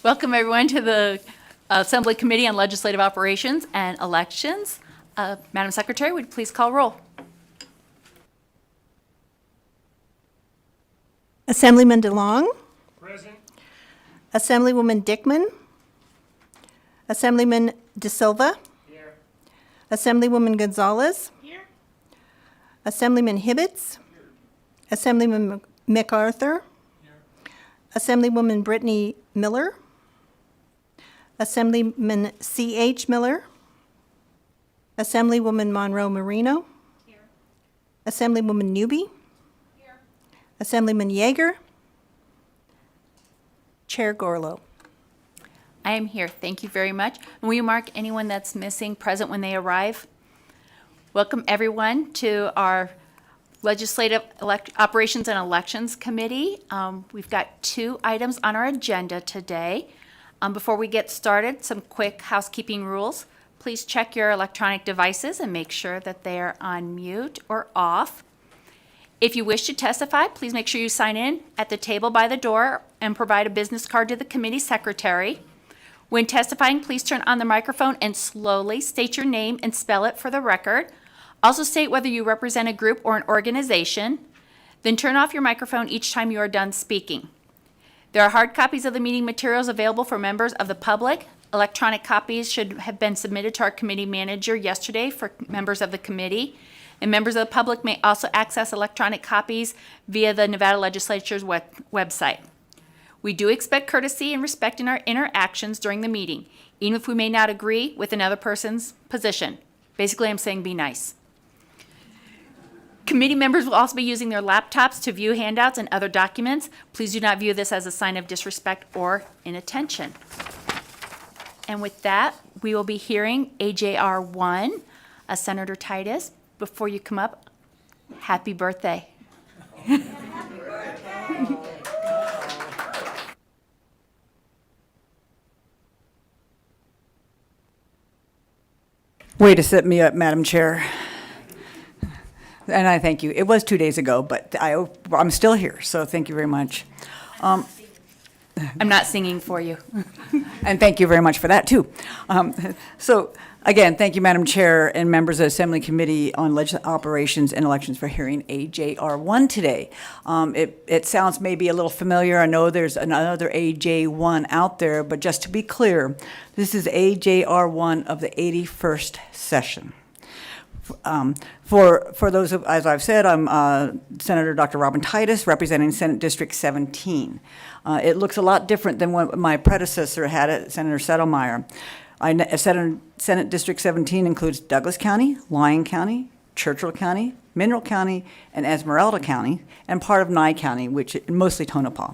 Welcome, everyone, to the Assembly Committee on Legislative Operations and Elections. Madam Secretary, would you please call roll? Assemblyman DeLong. Present. Assemblywoman Dickman. Assemblyman De Silva. Here. Assemblywoman Gonzalez. Here. Assemblyman Hibbets. Assemblyman MacArthur. Assemblywoman Brittany Miller. Assemblyman C.H. Miller. Assemblywoman Monroe Marino. Here. Assemblywoman Newby. Here. Assemblyman Yeager. Chair Gorlow. I am here. Thank you very much. And will you mark anyone that's missing present when they arrive? Welcome, everyone, to our Legislative Operations and Elections Committee. We've got 2 items on our agenda today. Before we get started, some quick housekeeping rules. Please check your electronic devices and make sure that they are on mute or off. If you wish to testify, please make sure you sign in at the table by the door and provide a business card to the committee secretary. When testifying, please turn on the microphone and slowly state your name and spell it for the record. Also state whether you represent a group or an organization. Then turn off your microphone each time you are done speaking. There are hard copies of the meeting materials available for members of the public. Electronic copies should have been submitted to our committee manager yesterday for members of the committee. And members of the public may also access electronic copies via the Nevada Legislature's website. We do expect courtesy and respect in our interactions during the meeting, even if we may not agree with another person's position. Basically, I'm saying be nice. Committee members will also be using their laptops to view handouts and other documents. Please do not view this as a sign of disrespect or inattention. And with that, we will be hearing AJR 1, Senator Titus. Before you come up, happy birthday. Way to set me up, Madam Chair. And I thank you. It was 2 days ago, but I'm still here, so thank you very much. I'm not singing for you. And thank you very much for that, too. So, again, thank you, Madam Chair, and members of the Assembly Committee on Legislative Operations and Elections for hearing AJR 1 today. It sounds maybe a little familiar. I know there's another AJ 1 out there, but just to be clear, this is AJR 1 of the 81st session. For those of, as I've said, I'm Senator Dr. Robin Titus, representing Senate District 17. It looks a lot different than what my predecessor had it, Senator Settlemeyer. Senate District 17 includes Douglas County, Lyon County, Churchill County, Mineral County, and Esmeralda County, and part of Nye County, which is mostly Tonopah.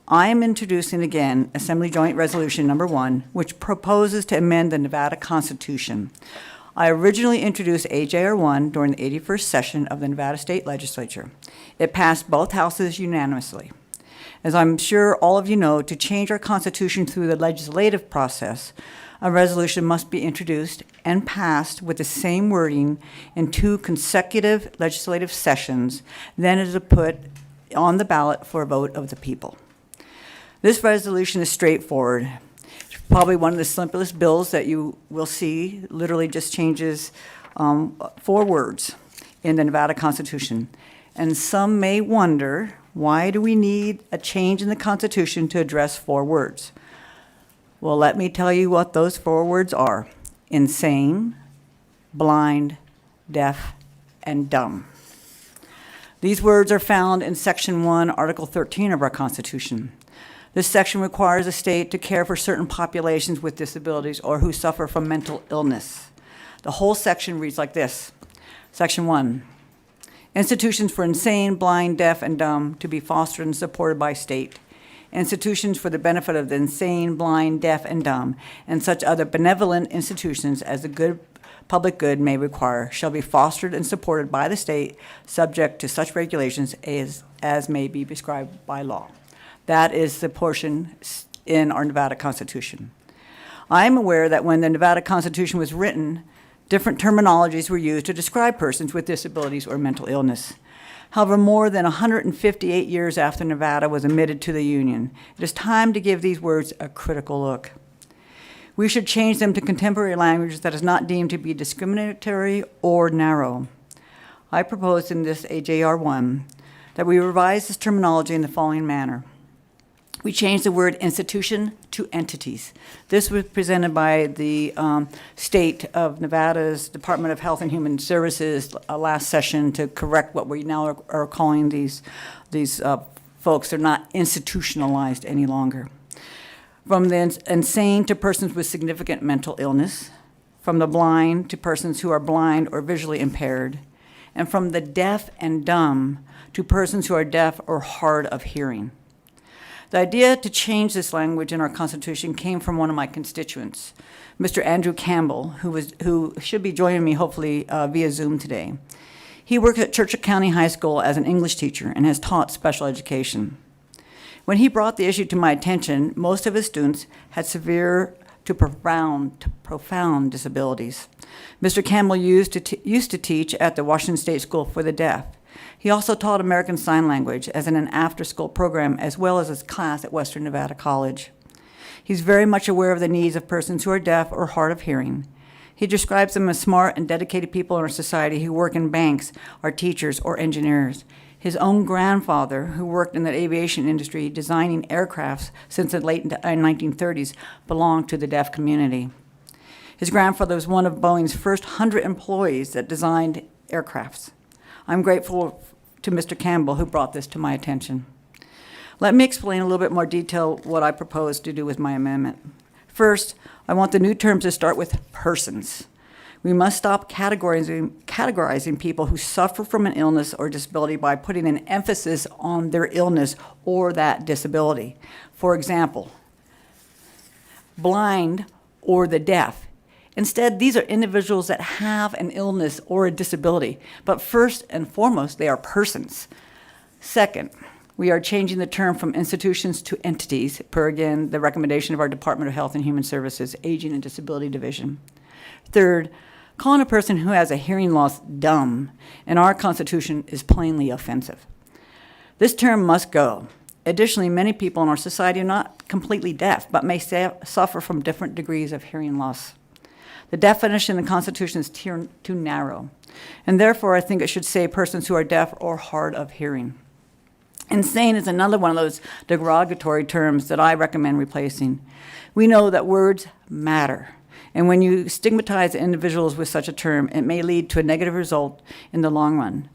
I am introducing again Assembly Joint Resolution Number 1, which proposes to amend the Nevada Constitution. I originally introduced AJR 1 during the 81st session of the Nevada State Legislature. It passed both houses unanimously. As I'm sure all of you know, to change our Constitution through the legislative process, a resolution must be introduced and passed with the same wording in 2 consecutive legislative sessions, then it is put on the ballot for a vote of the people. This resolution is straightforward. Probably one of the simplest bills that you will see. Literally just changes 4 words in the Nevada Constitution. And some may wonder, why do we need a change in the Constitution to address 4 words? Well, let me tell you what those 4 words are: insane, blind, deaf, and dumb. These words are found in Section 1, Article 13 of our Constitution. This section requires a state to care for certain populations with disabilities or who suffer from mental illness. The whole section reads like this. Section 1, institutions for insane, blind, deaf, and dumb to be fostered and supported by state. Institutions for the benefit of the insane, blind, deaf, and dumb, and such other benevolent institutions as the good public good may require, shall be fostered and supported by the state, subject to such regulations as may be prescribed by law. That is the portion in our Nevada Constitution. I am aware that when the Nevada Constitution was written, different terminologies were used to describe persons with disabilities or mental illness. However, more than 158 years after Nevada was admitted to the Union, it is time to give these words a critical look. We should change them to contemporary language that is not deemed to be discriminatory or narrow. I propose in this AJR1 that we revise this terminology in the following manner. We change the word institution to entities. This was presented by the state of Nevada's Department of Health and Human Services last session to correct what we now are calling these folks. They're not institutionalized any longer. From the insane to persons with significant mental illness, from the blind to persons who are blind or visually impaired, and from the deaf and dumb to persons who are deaf or hard of hearing. The idea to change this language in our Constitution came from one of my constituents, Mr. Andrew Campbell, who should be joining me hopefully via Zoom today. He works at Churchill County High School as an English teacher and has taught special education. When he brought the issue to my attention, most of his students had severe to profound disabilities. Mr. Campbell used to teach at the Washington State School for the Deaf. He also taught American Sign Language as in an after-school program, as well as his class at Western Nevada College. He's very much aware of the needs of persons who are deaf or hard of hearing. He describes them as smart and dedicated people in our society who work in banks, are teachers, or engineers. His own grandfather, who worked in the aviation industry designing aircrafts since the late 1930s, belonged to the deaf community. His grandfather was one of Boeing's first 100 employees that designed aircrafts. I'm grateful to Mr. Campbell who brought this to my attention. Let me explain a little bit more detail what I propose to do with my amendment. First, I want the new terms to start with persons. We must stop categorizing people who suffer from an illness or disability by putting an emphasis on their illness or that disability. For example, blind or the deaf. Instead, these are individuals that have an illness or a disability, but first and foremost, they are persons. Second, we are changing the term from institutions to entities, per again the recommendation of our Department of Health and Human Services, Aging and Disability Division. Third, calling a person who has a hearing loss dumb in our Constitution is plainly offensive. This term must go. Additionally, many people in our society are not completely deaf, but may suffer from different degrees of hearing loss. The definition in the Constitution is too narrow, and therefore I think it should say persons who are deaf or hard of hearing. Insane is another one of those derogatory terms that I recommend replacing. We know that words matter, and when you stigmatize individuals with such a term, it may lead to a negative result in the long run.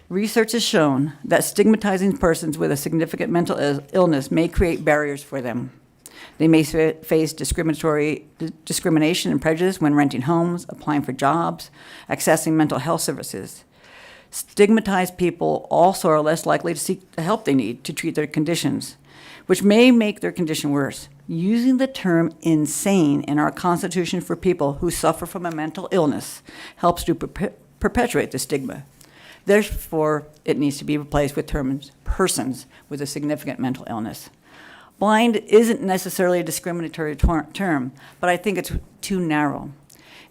Research has shown that stigmatizing persons with a significant mental illness may create barriers for them. They may face discrimination and prejudice when renting homes, applying for jobs, accessing mental health services. Stigmatized people also are less likely to seek the help they need to treat their conditions, which may make their condition worse. Using the term insane in our Constitution for people who suffer from a mental illness helps to perpetuate the stigma. Therefore, it needs to be replaced with terms persons with a significant mental illness. Blind isn't necessarily a discriminatory term, but I think it's too narrow.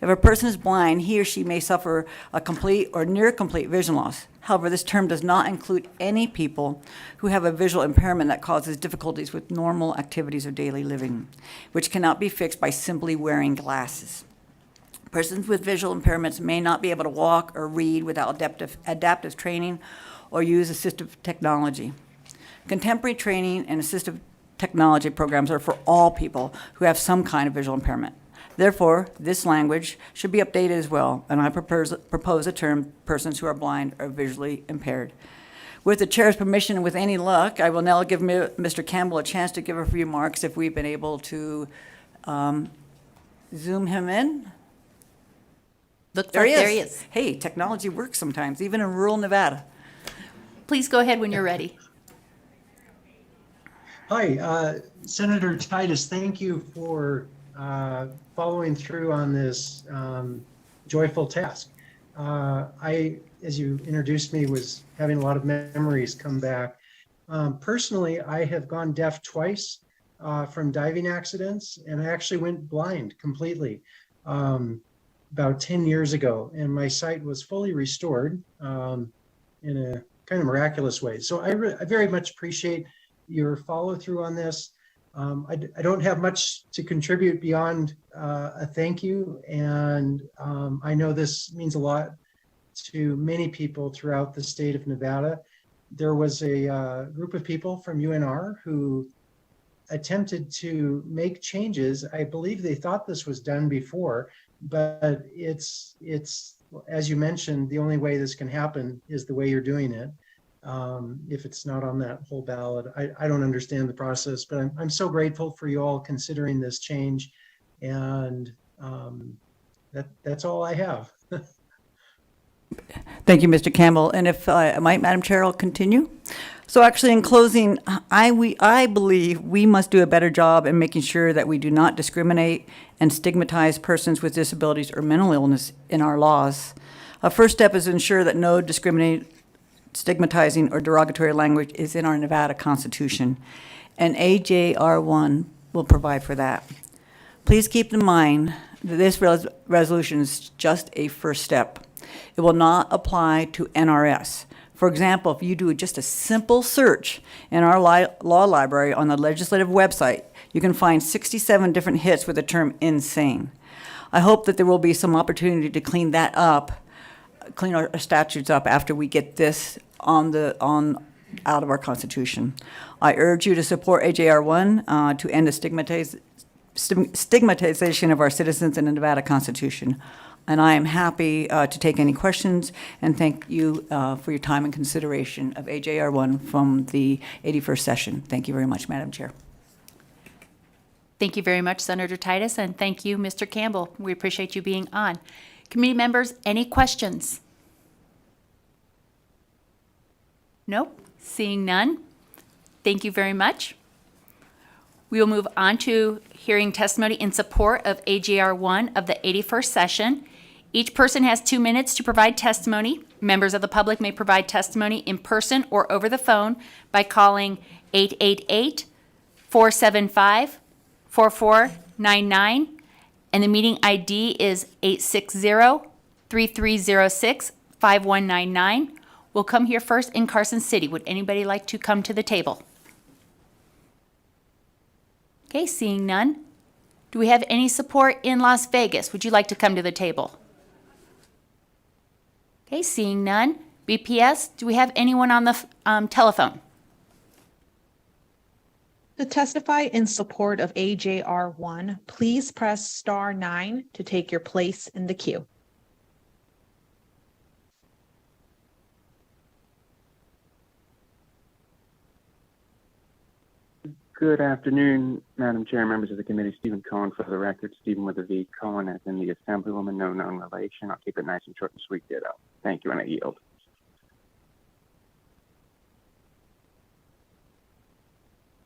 If a person is blind, he or she may suffer a complete or near complete vision loss. However, this term does not include any people who have a visual impairment that causes difficulties with normal activities of daily living, which cannot be fixed by simply wearing glasses. Persons with visual impairments may not be able to walk or read without adaptive training or use assistive technology. Contemporary training and assistive technology programs are for all people who have some kind of visual impairment. Therefore, this language should be updated as well, and I propose a term, persons who are blind or visually impaired. With the chair's permission and with any luck, I will now give Mr. Campbell a chance to give a few remarks if we've been able to zoom him in. Looks like there he is. Hey, technology works sometimes, even in rural Nevada. Please go ahead when you're ready. Hi, Senator Titus, thank you for following through on this joyful task. I, as you introduced me, was having a lot of memories come back. Personally, I have gone deaf twice from diving accidents, and I actually went blind completely about 10 years ago, and my sight was fully restored in a kind of miraculous ways. So I very much appreciate your follow through on this. I don't have much to contribute beyond a thank you. And I know this means a lot to many people throughout the state of Nevada. There was a group of people from UNR who attempted to make changes. I believe they thought this was done before, but it's as you mentioned, the only way this can happen is the way you're doing it. If it's not on that whole ballot, I don't understand the process, but I'm so grateful for you all considering this change, and that's all I have. Thank you, Mr. Campbell. And if I might, Madam Chair, I'll continue. So actually, in closing, I believe we must do a better job in making sure that we do not discriminate and stigmatize persons with disabilities or mental illness in our laws. A first step is to ensure that no discriminating, stigmatizing, or derogatory language is in our Nevada Constitution, and AJR 1 will provide for that. Please keep in mind that this resolution is just a first step. It will not apply to NRS. For example, if you do just a simple search in our law library on the legislative website, you can find 67 different hits with the term insane. I hope that there will be some opportunity to clean that up, clean our statutes up after we get this out of our Constitution. I urge you to support AJR 1 to end the stigmatization of our citizens in the Nevada Constitution. And I am happy to take any questions, and thank you for your time and consideration of AJR 1 from the 81st session. Thank you very much, Madam Chair. Thank you very much, Senator Titus, and thank you, Mr. Campbell. We appreciate you being on. Committee members, any questions? Nope, seeing none. Thank you very much. We will move on to hearing testimony in support of AJR 1 of the 81st session. Each person has 2 minutes to provide testimony. Members of the public may provide testimony in person or over the phone by calling 888-475-4499, and the meeting ID is 860-3306-5199. We'll come here first in Carson City. Would anybody like to come to the table? Okay, seeing none. Do we have any support in Las Vegas? Would you like to come to the table? Okay, seeing none. BPS, do we have anyone on the telephone? To testify in support of AJR 1, please press star 9 to take your place in the queue. Good afternoon, Madam Chair, members of the committee. Stephen Cohen for the record. Stephen with a V. Cohen as in the Assemblywoman, no known relation. I'll keep it nice and short and sweet, ditto. Thank you, and I yield.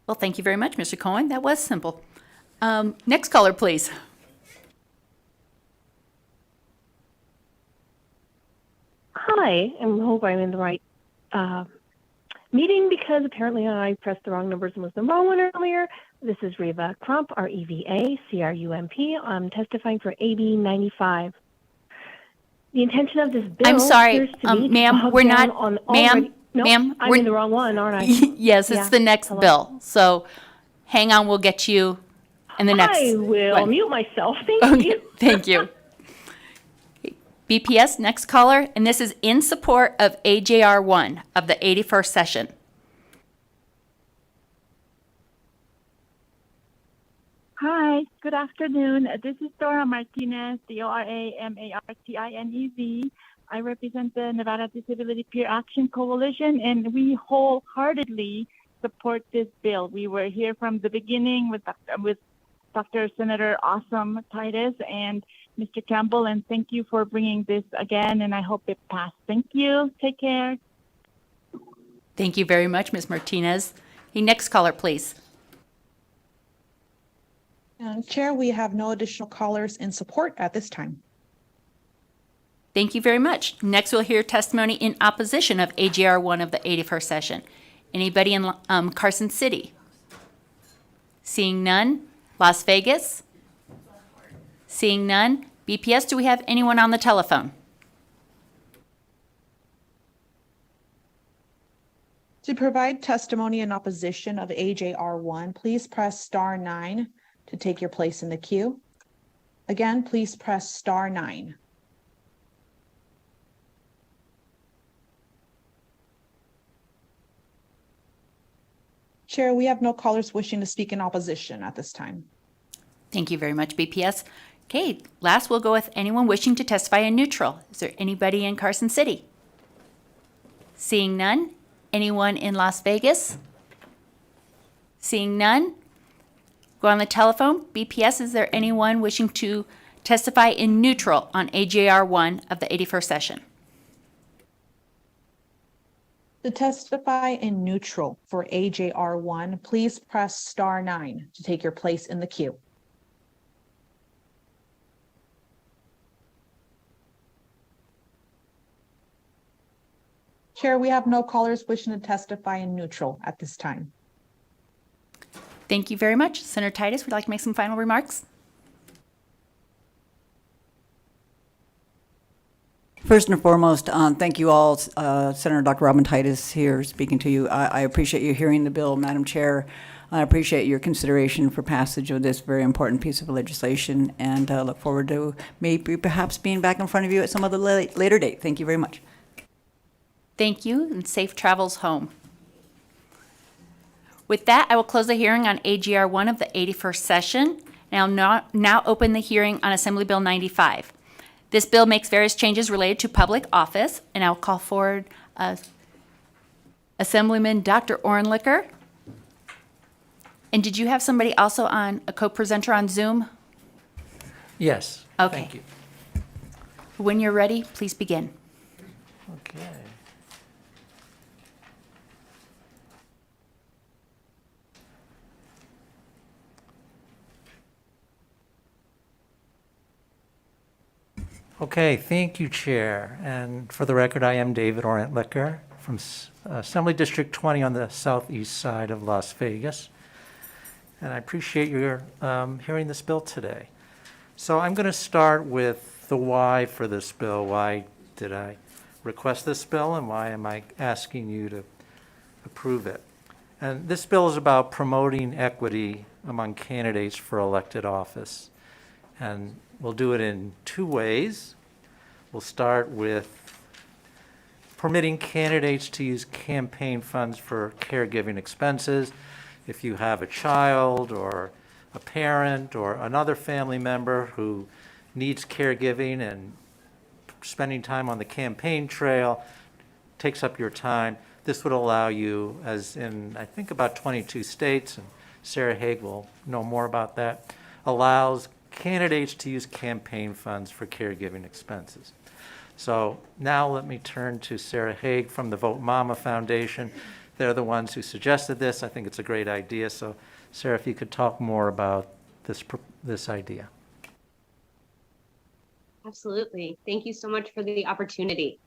Well, thank you very much, Mr. Cohen. That was simple. Next caller, please. Hi, I hope I'm in the right meeting because apparently I pressed the wrong numbers and was the wrong one earlier. This is Reva Crump, R-E-V-A, C-R-U-M-P. I'm testifying for AB 95. The intention of this bill I'm sorry, appears to be to ma'am, bog we're down not, on ma'am, already- Nope, ma'am, I'm we're- in the wrong one, aren't I? Yes, it's Yeah. the next Hello? bill. So hang on, we'll get you in the next I will one. mute myself. Thank Okay, you. thank you. BPS, next caller, and this is in support of AJR 1 of the 81st session. Hi, good afternoon. This is Dora Martinez, D-O-R-A-M-A-R-T-I-N-E-Z. I represent the Nevada Disability Peer Action Coalition, and we wholeheartedly support this bill. We were here from the beginning with Dr. Senator Awesome Titus and Mr. Campbell, and thank you for bringing this again, and I hope it passed. Thank you. Take care. Thank you very much, Ms. Martinez. Okay, next caller, please. Chair, we have no additional callers in support at this time. Thank you very much. Next, we'll hear testimony in opposition of AJR 1 of the 81st session. Anybody in Carson City? Seeing none. Las Vegas? Seeing none. BPS, do we have anyone on the telephone? To provide testimony in opposition of AJR 1, please press star 9 to take your place in the queue. Again, please press star 9. Chair, we have no callers wishing to speak in opposition at this time. Thank you very much, BPS. Okay, last we'll go with anyone wishing to testify in neutral. Is there anybody in Carson City? Seeing none. Anyone in Las Vegas? Seeing none. Go on the telephone. BPS, is there anyone wishing to testify in neutral on AJR 1 of the 81st session? To testify in neutral for AJR 1, please press star 9 to take your place in the queue. Chair, we have no callers wishing to testify in neutral at this time. Thank you very much. Senator Titus, would you like to make some final remarks? First and foremost, thank you all, Senator Dr. Robin Titus here speaking to you. I appreciate you hearing the bill, Madam Chair. I appreciate your consideration for passage of this very important piece of legislation, and look forward to maybe perhaps being back in front of you at some other later date. Thank you very much. Thank you, and safe travels home. With that, I will close the hearing on AGR 1 of the 81st session, and I'll now open the hearing on Assembly Bill 95. This bill makes various changes related to public office, and I'll call forward Assemblyman Dr. Ornlicker. And did you have somebody also on, a co-presenter on Zoom? Yes. Okay. Thank you. When you're ready, please begin. Okay. Okay, thank you, Chair. And for the record, I am David Orentlicker from Assembly District 20 on the southeast side of Las Vegas. And I appreciate your hearing this bill today. So I'm going to start with the why for this bill. Why did I request this bill, and why am I asking you to approve it? And this bill is about promoting equity among candidates for elected office. And we'll do it in two ways. We'll start with permitting candidates to use campaign funds for caregiving expenses. If you have a child or a parent or another family member who needs caregiving and spending time on the campaign trail takes up your time, this would allow you, as in I think about 22 states, and Sarah Haig will know more about that, allows candidates to use campaign funds for caregiving expenses. So now let me turn to Sarah Haig from the Vote Mama Foundation. They're the ones who suggested this. I think it's a great idea. So Sarah, if you could talk more about this idea. Absolutely. Thank you so much for the opportunity.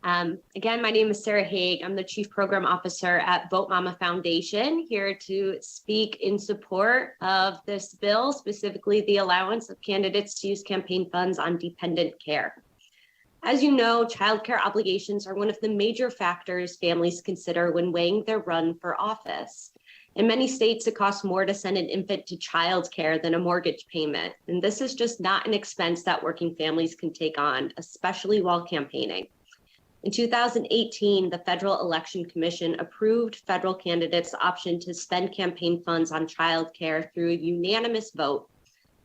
Again, my name is Sarah Haig. I'm the Chief Program Officer at Vote Mama Foundation, here to speak in support of this bill, specifically the allowance of candidates to use campaign funds on dependent care. As you know, childcare obligations are one of the major factors families consider when weighing their run for office. In many states, it costs more to send an infant to childcare than a mortgage payment. And this is just not an expense that working families can take on, especially while campaigning. In 2018, the Federal Election Commission approved federal candidates' option to spend campaign funds on childcare through a unanimous vote.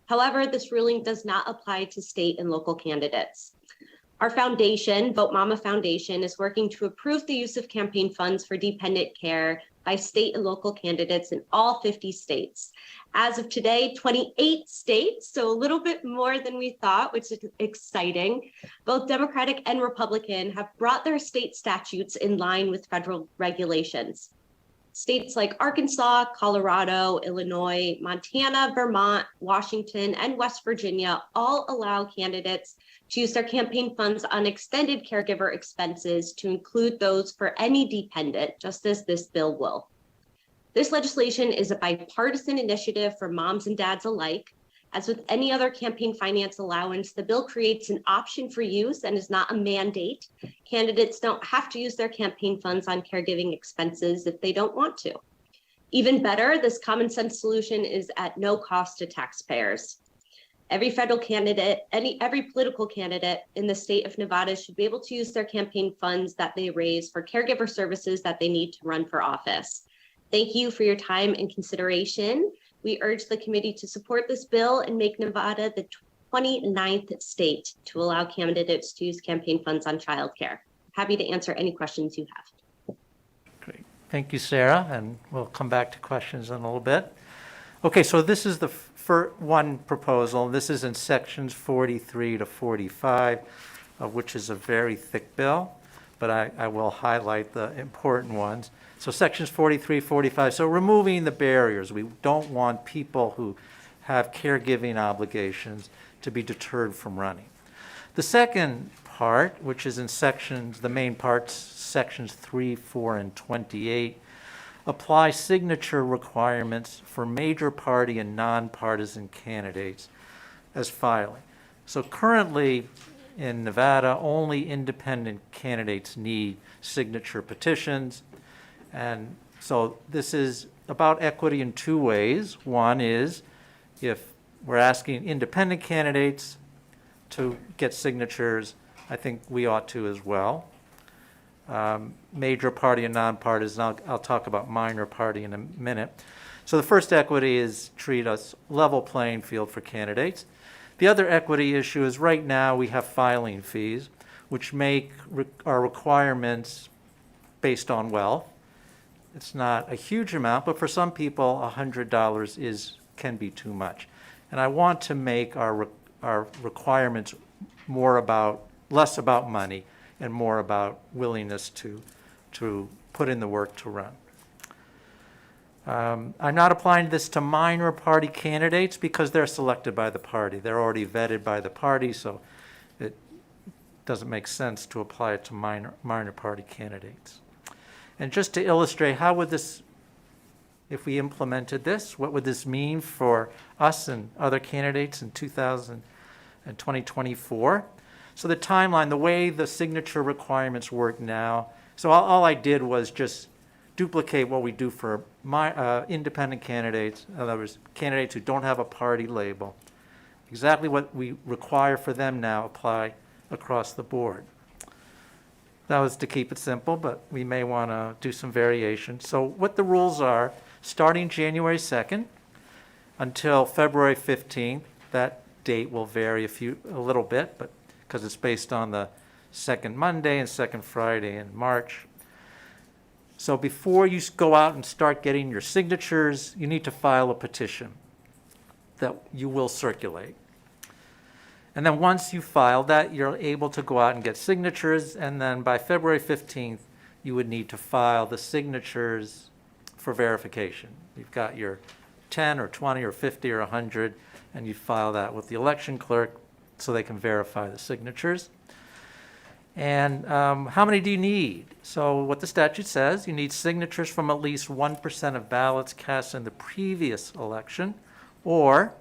However, this ruling does not apply to state and local candidates. Our foundation, Vote Mama Foundation, is working to approve the use of campaign funds for dependent care by state and local candidates in all 50 states. As of today, 28 states, so a little bit more than we thought, which is exciting. Both Democratic and Republican have brought their state statutes in line with federal regulations. States like Arkansas, Colorado, Illinois, Montana, Vermont, Washington, and West Virginia all allow candidates to use their campaign funds on extended caregiver expenses to include those for any dependent, just as this bill will. This legislation is a bipartisan initiative for moms and dads alike. As with any other campaign finance allowance, the bill creates an option for use and is not a mandate. Candidates don't have to use their campaign funds on caregiving expenses if they don't want to. Even better, this common sense solution is at no cost to taxpayers. Every federal candidate, every political candidate in the state of Nevada should be able to use their campaign funds that they raise for caregiver services that they need to run for office. Thank you for your time and consideration. We urge the committee to support this bill and make Nevada the 29th state to allow candidates to use campaign funds on childcare. Happy to answer any questions you have. Great. Thank you, Sarah, and we'll come back to questions in a little bit. Okay, so this is the one proposal. This is in sections 43 to 45, which is a very thick bill, but I will highlight the important ones. So sections 43, 45, so removing the barriers. We don't want people who have caregiving obligations to be deterred from running. The second part, which is in sections, the main parts, sections 3, 4, and 28, apply signature requirements for major party and nonpartisan candidates as filing. So currently in Nevada, only independent candidates need signature petitions. And so this is about equity in two ways. One is if we're asking independent candidates to get signatures, I think we ought to as well. Major party and nonpartisan, I'll talk about minor party in a minute. So the first equity is treat us level playing field for candidates. The other equity issue is right now we have filing fees, which make our requirements based on wealth. It's not a huge amount, but for some people, $100 can be too much. And I want to make our requirements less about money and more about willingness to put in the work to run. I'm not applying this to minor party candidates because they're selected by the party. They're already vetted by the party, so it doesn't make sense to apply it to minor party candidates. And just to illustrate, how would this, if we implemented this, what would this mean for us and other candidates in 2024? So the timeline, the way the signature requirements work now, so all I did was just duplicate what we do for my independent candidates, in other words, candidates who don't have a party label. Exactly what we require for them now apply across the board. That was to keep it simple, but we may want to do some variation. So what the rules are, starting January 2nd until February 15th, that date will vary a little bit, but because it's based on the second Monday and second Friday in March. So before you go out and start getting your signatures, you need to file a petition that you will circulate. And then once you file that, you're able to go out and get signatures, and then by February 15th, you would need to file the signatures for verification. You've got your 10 or 20 or 50 or 100, and you file that with the election clerk so they can verify the signatures. And how many do you need? So what the statute says, you need signatures from at least 1% of ballots cast in the previous election, or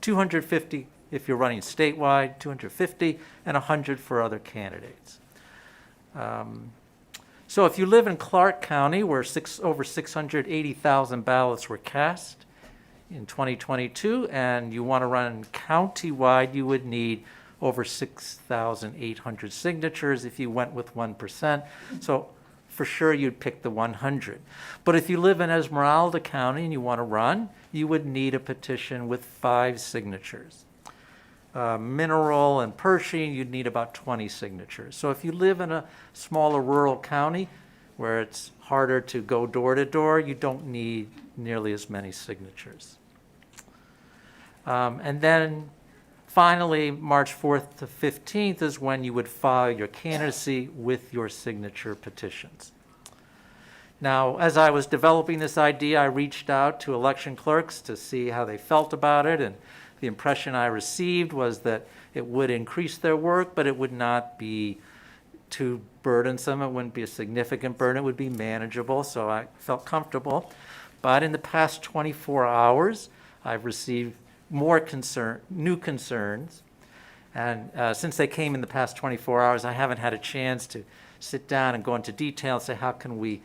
250 if you're running statewide, 250, and 100 for other candidates. So if you live in Clark County, where over 680,000 ballots were cast in 2022, and you want to run county-wide, you would need over 6,800 signatures if you went with 1%. So for sure you'd pick the 100. But if you live in Esmeralda County and you want to run, you would need a petition with 5 signatures. Mineral and Pershing, you'd need about 20 signatures. So if you live in a smaller rural county where it's harder to go door to door, you don't need nearly as many signatures. And then finally, March 4th to 15th is when you would file your candidacy with your signature petitions. Now, as I was developing this idea, I reached out to election clerks to see how they felt about it, and the impression I received was that it would increase their work, but it would not be too burdensome. It wouldn't be a significant burden. It would be manageable, so I felt comfortable. But in the past 24 hours, I've received new concerns. And since they came in the past 24 hours, I haven't had a chance to sit down and go into detail and say, how can we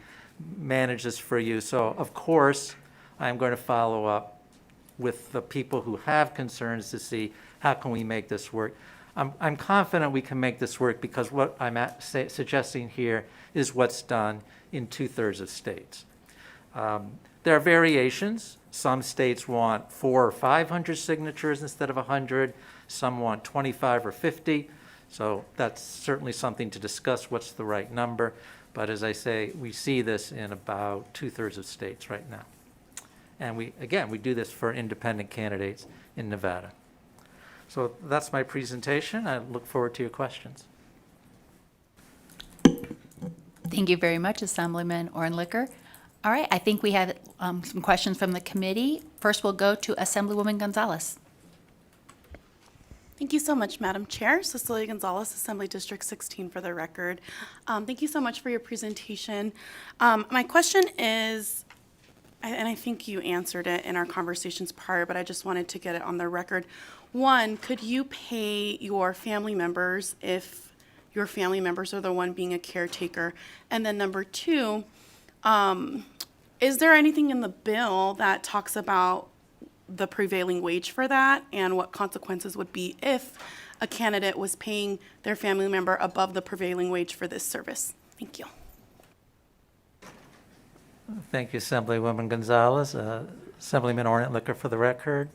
manage this for you? So, of course, I'm going to follow up with the people who have concerns to see how can we make this work. I'm confident we can make this work because what I'm suggesting here is what's done in 2/3 of states. There are variations. Some states want 400 or 500 signatures instead of 100. Some want 25 or 50. So that's certainly something to discuss, what's the right number. But as I say, we see this in about 2/3 of states right now. And we do this for independent candidates in Nevada. So that's my presentation. I look forward to your questions. Thank you very much, Assemblyman Ornlicker. All right, I think we have some questions from the committee. First, we'll go to Assemblywoman Gonzalez. Thank you so much, Madam Chair. Cecilia Gonzalez, Assembly District 16 for the record. Thank you so much for your presentation. My question is, and I think you answered it in our conversations prior, but I just wanted to get it on the record. One, could you pay your family members if your family members are the one being a caretaker? And then number two, is there anything in the bill that talks about the prevailing wage for that and what consequences would be if a candidate was paying their family member above the prevailing wage for this service? Thank you. Thank you, Assemblywoman Gonzalez. Assemblyman Ornlicker for the record.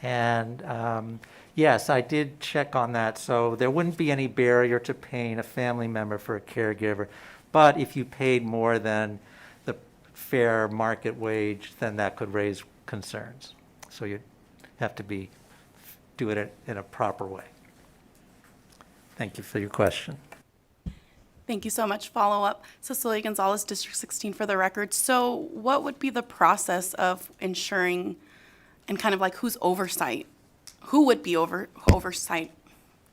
And yes, I did check on that. So there wouldn't be any barrier to paying a family member for a caregiver. But if you paid more than the fair market wage, then that could raise concerns. So you have to do it in a proper way. Thank you for your question. Thank you so much. Follow up, Cecilia Gonzalez, District 16 for the record. So what would be the process of ensuring and kind of like whose oversight? Who would be oversight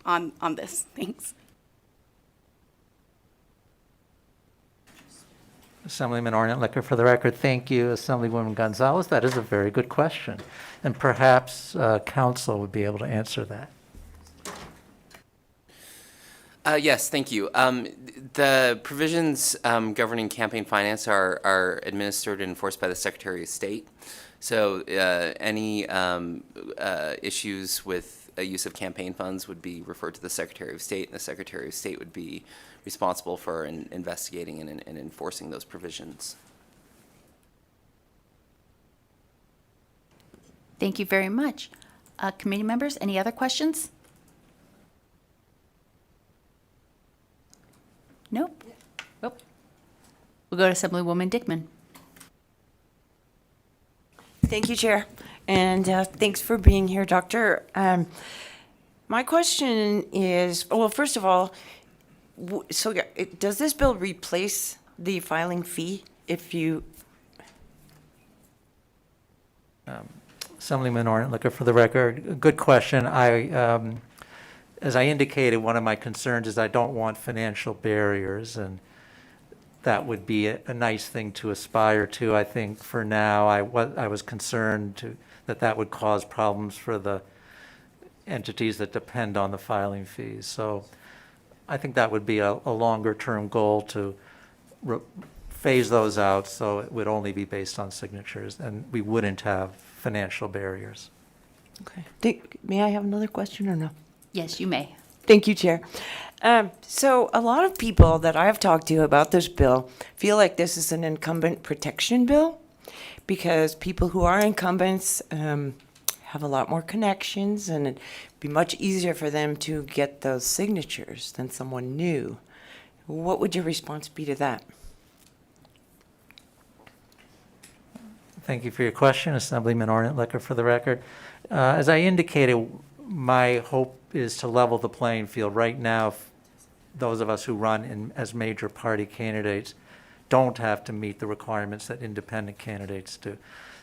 on this? Thanks. Assemblyman Ornlicker for the record. Thank you, Assemblywoman Gonzalez. That is a very good question. And perhaps council would be able to answer that. Yes, thank you. The provisions governing campaign finance are administered and enforced by the Secretary of State. So any issues with use of campaign funds would be referred to the Secretary of State, and the Secretary of State would be responsible for investigating and enforcing those provisions. Thank you very much. Committee members, any other questions? Nope. Nope. We'll go to Assemblywoman Dickman. Thank you, Chair, and thanks for being here, Doctor. My question is, well, first of all, does this bill replace the filing fee if you? Assemblyman Ornlicker for the record. Good question. As I indicated, one of my concerns is I don't want financial barriers, and that would be a nice thing to aspire to. I think for now, I was concerned that would cause problems for the entities that depend on the filing fees. So I think that would be a longer-term goal to phase those out so it would only be based on signatures, and we wouldn't have financial barriers. Okay. May I have another question or no? Yes, you may. Thank you, Chair. So a lot of people that I've talked to about this bill feel like this is an incumbent protection bill because people who are incumbents have a lot more connections, and it'd be much easier for them to get those signatures than someone new. What would your response be to that? Thank you for your question, Assemblyman Ornlicker for the record. As I indicated, my hope is to level the playing field. Right now, those of us who run as major party candidates don't have to meet the requirements that independent candidates do.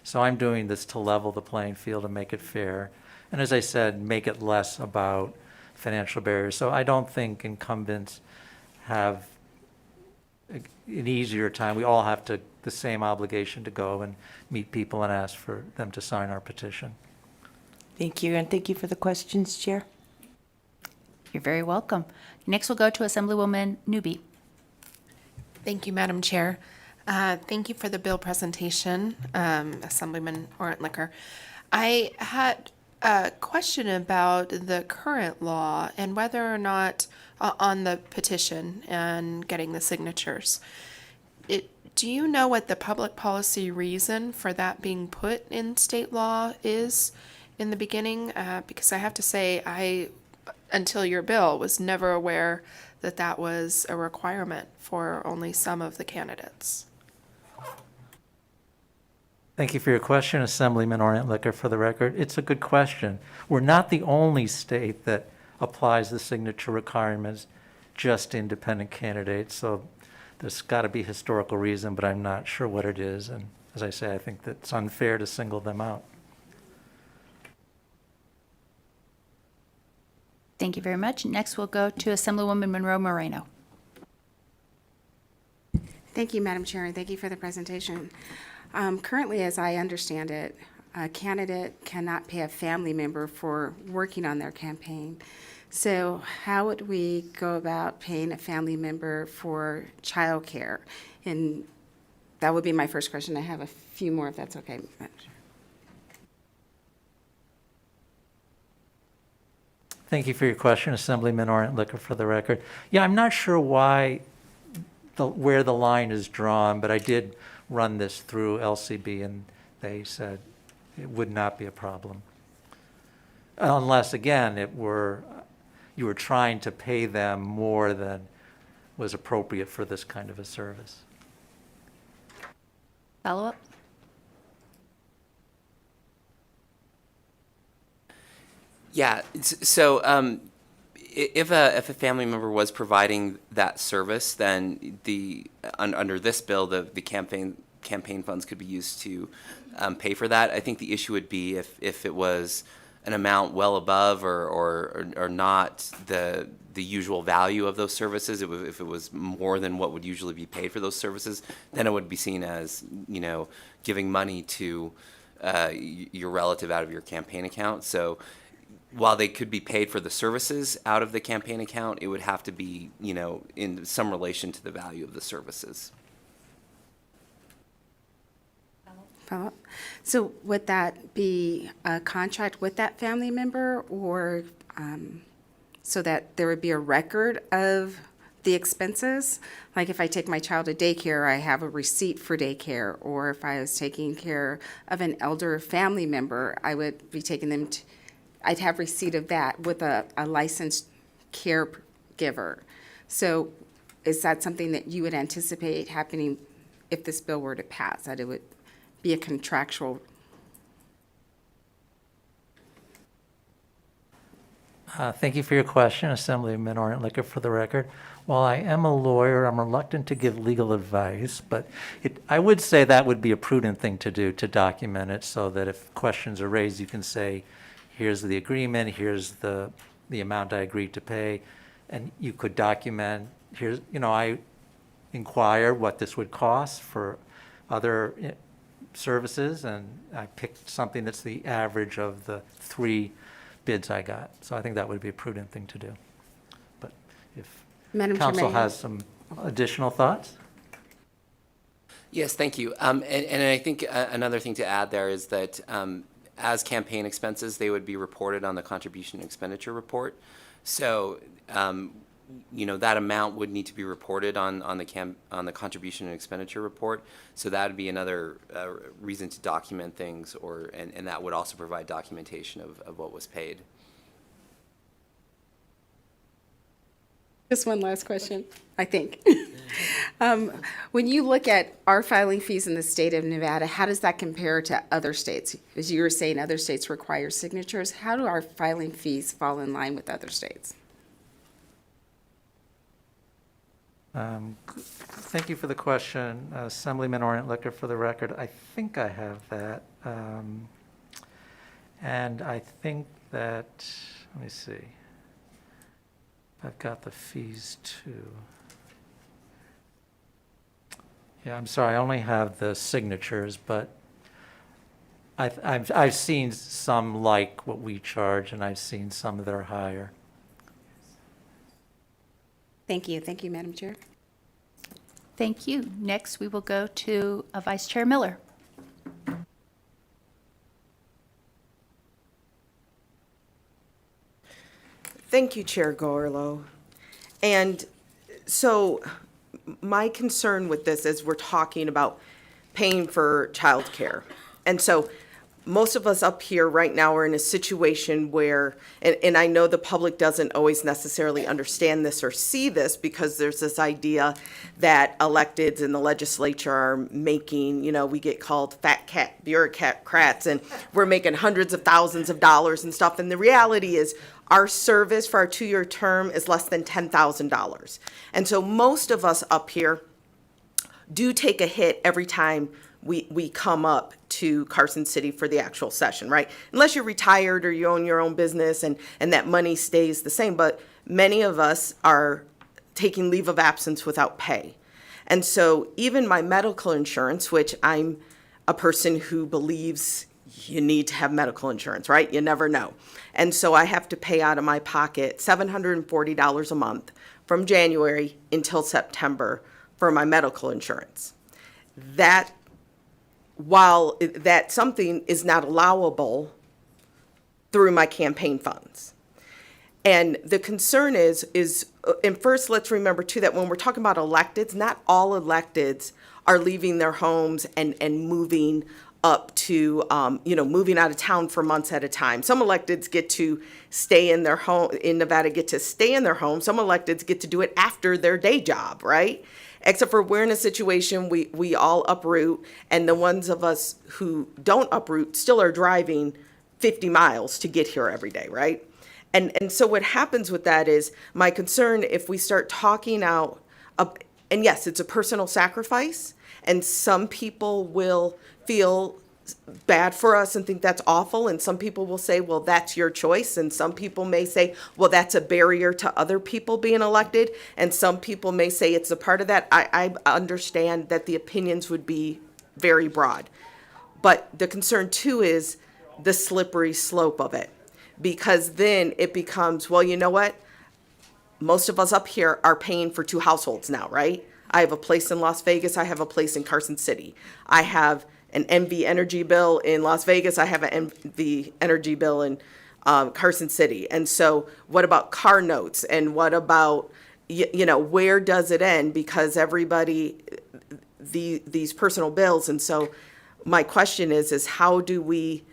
So I'm doing this to level the playing field and make it fair. And as I said, make it less about financial barriers. So I don't think incumbents have an easier time. We all have the same obligation to go and meet people and ask for them to sign our petition. Thank you, and thank you for the questions, Chair. You're very welcome. Next, we'll go to Assemblywoman Newby. Thank you, Madam Chair. Thank you for the bill presentation, Assemblyman Orentlicker. I had a question about the current law and whether or not on the petition and getting the signatures. Do you know what the public policy reason for that being put in state law is in the beginning? Because I have to say, I, until your bill, was never aware that that was a requirement for only some of the candidates. Thank you for your question, Assemblyman Orentlicker. For the record, it's a good question. We're not the only state that applies the signature requirements just to independent candidates, so there's got to be a historical reason, but I'm not sure what it is. And as I say, I think that it's unfair to single them out. Thank you very much. Next, we'll go to Assemblywoman Monroe Moreno. Thank you, Madam Chair, and thank you for the presentation. Currently, as I understand it, a candidate cannot pay a family member for working on their campaign. So how would we go about paying a family member for childcare? And that would be my first question. I have a few more, if that's okay. Thank you for your question, Assemblyman Orentlicker. For the record, yeah, I'm not sure where the line is drawn, but I did run this through LCB, and they said it would not be a problem, unless again you were trying to pay them more than was appropriate for this kind of a service. Follow up? Yeah, so if a family member was providing that service, then under this bill, the campaign funds could be used to pay for that. I think the issue would be if it was an amount well above or not the usual value of those services. If it was more than what would usually be paid for those services, then it would be seen as, giving money to your relative out of your campaign account. So while they could be paid for the services out of the campaign account, it would have to be, in some relation to the value of the services. Follow-up. So would that be a contract with that family member, or so that there would be a record of the expenses? Like if I take my child to daycare, I have a receipt for daycare, or if I was taking care of an elder family member, I would be taking them to, I'd have receipt of that with a licensed caregiver. So is that something that you would anticipate happening if this bill were to pass, that it would be a contractual? Thank you for your question, Assemblyman Orentlicker. For the record, while I am a lawyer, I'm reluctant to give legal advice, but I would say that would be a prudent thing to do, to document it so that if questions are raised, you can say, here's the agreement, here's the amount I agreed to pay, and you could document, here's, I inquired what this would cost for other services, and I picked something that's the average of the 3 bids I got. So I think that would be a prudent thing to do. But if Madam Council Chair, has some additional thoughts? Yes, thank you. And I think another thing to add there is that as campaign expenses, they would be reported on the contribution and expenditure report. So, that amount would need to be reported on the contribution and expenditure report. So that would be another reason to document things, and that would also provide documentation of what was paid. just one last question, I think. When you look at our filing fees in the state of Nevada, how does that compare to other states? As you were saying, other states require signatures. How do our filing fees fall in line with other states? Thank you for the question, Assemblyman Orentlicker. For the record, I think I have that. And I think that, let me see, I've got the fees too. Yeah, I'm sorry, I only have the signatures, but I've seen some like what we charge, and I've seen some that are higher. Thank you. Thank you, Madam Chair. Thank you. Next, we will go to Vice Chair Miller. Thank you, Chair Gorlow. And so my concern with this is we're talking about paying for childcare. And so most of us up here right now are in a situation where, and I know the public doesn't always necessarily understand this or see this, because there's this idea that electeds in the legislature are making, we get called fat cat bureaucrats, and we're making hundreds of thousands of dollars and stuff. And the reality is our service for our 2-year term is less than $10,000. And so most of us up here do take a hit every time we come up to Carson City for the actual session, right? Unless you're retired or you own your own business and that money stays the same. But many of us are taking leave of absence without pay. And so even my medical insurance, which I'm a person who believes you need to have medical insurance, right? You never know. And so I have to pay out of my pocket $740 a month from January until September for my medical insurance. That, while that something is not allowable through my campaign funds. And the concern is, and first let's remember too, that when we're talking about electeds, not all electeds are leaving their homes and moving up to, moving out of town for months at a time. Some electeds get to stay in their home, in Nevada, get to stay in their home. Some electeds get to do it after their day job, right? Except for we're in a situation, we all uproot, and the ones of us who don't uproot still are driving 50 miles to get here every day, right? And so what happens with that is, my concern, if we start talking out, and yes, it's a personal sacrifice, and some people will feel bad for us and think that's awful, and some people will say, well, that's your choice, and some people may say, well, that's a barrier to other people being elected, and some people may say it's a part of that. I understand that the opinions would be very broad, but the concern too is the slippery slope of it, because then it becomes, well, you know what, most of us up here are paying for 2 households now, right? I have a place in Las Vegas, I have a place in Carson City. I have an NV energy bill in Las Vegas, I have an NV energy bill in Carson City. And so what about car notes? And what about, where does it end? Because everybody, these personal bills. And so my question is how do we,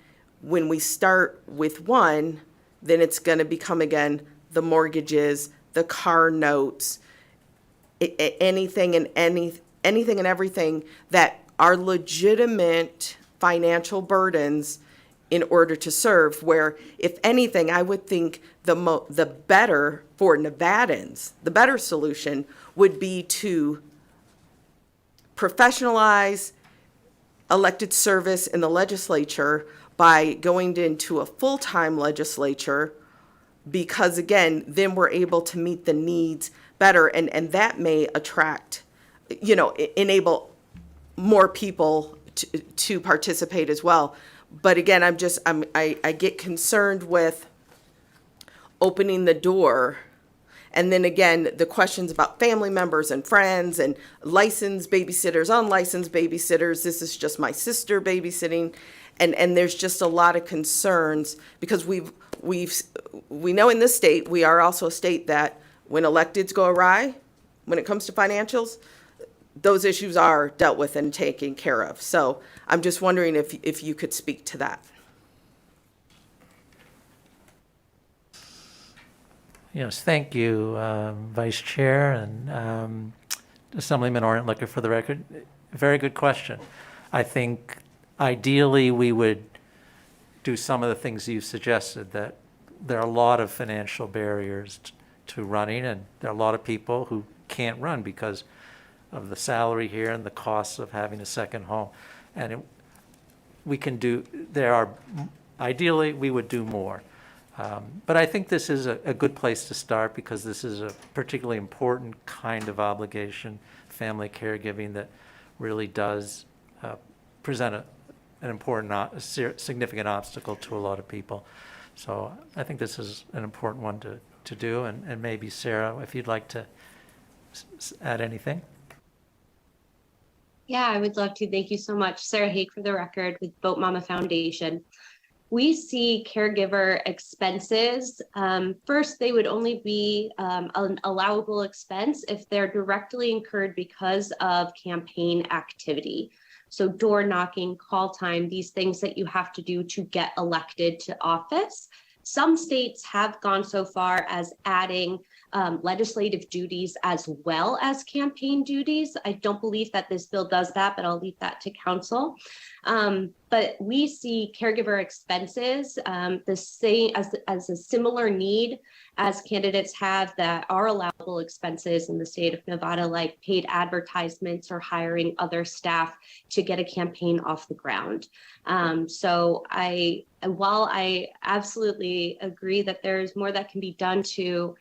when we start with one, then it's going to become again the mortgages, the car notes, anything and everything that are legitimate financial burdens in order to serve, where if anything, I would think the better for Nevadans, the better solution would be to professionalize elected service in the legislature by going into a full-time legislature, because again, then we're able to meet the needs better, and that may attract, enable more people to participate as well. But again, I get concerned with opening the door. And then again, the questions about family members and friends and licensed babysitters, unlicensed babysitters. This is just my sister babysitting. And there's just a lot of concerns, because we know in this state, we are also a state that when electeds go awry, when it comes to financials, those issues are dealt with and taken care of. So I'm just wondering if you could speak to that. Yes, thank you, Vice Chair and Assemblyman Orentlicker, for the record. Very good question. I think ideally we would do some of the things you suggested, that there are a lot of financial barriers to running, and there are a lot of people who can't run because of the salary here and the costs of having a second home. And ideally we would do more. But I think this is a good place to start, because this is a particularly important kind of obligation, family caregiving, that really does present an important, significant obstacle to a lot of people. So I think this is an important one to do, and maybe Sarah, if you'd like to add anything. Yeah, I would love to. Thank you so much. Sarah Haig for the record with Boat Mama Foundation. We see caregiver expenses. First, they would only be an allowable expense if they're directly incurred because of campaign activity. So door knocking, call time, these things that you have to do to get elected to office. Some states have gone so far as adding legislative duties as well as campaign duties. I don't believe that this bill does that, but I'll leave that to council. But we see caregiver expenses the same as a similar need as candidates have that are allowable expenses in the state of Nevada, like paid advertisements or hiring other staff to get a campaign off the ground. So while I absolutely agree that there's more that can be done to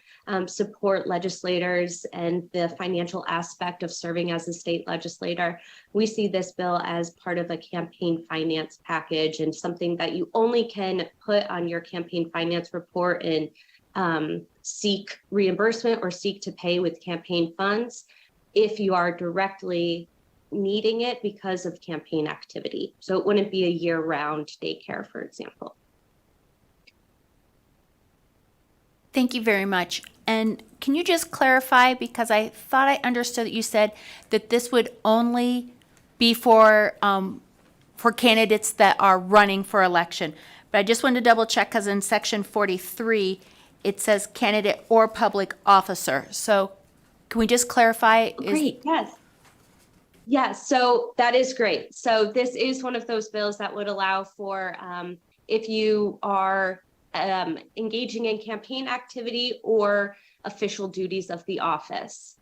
support legislators and the financial aspect of serving as a state legislator, we see this bill as part of a campaign finance package and something that you only can put on your campaign finance report and seek reimbursement or seek to pay with campaign funds if you are directly needing it because of campaign activity. So it wouldn't be a year-round daycare, for example. Thank you very much. And can you just clarify, because I thought I understood that you said that this would only be for candidates that are running for election. But I just wanted to double check because in section 43, it says candidate or public officer. So can we just clarify? Great, yes. Yes, so that is great. So this is one of those bills that would allow for if you are engaging in campaign activity or official duties of the office.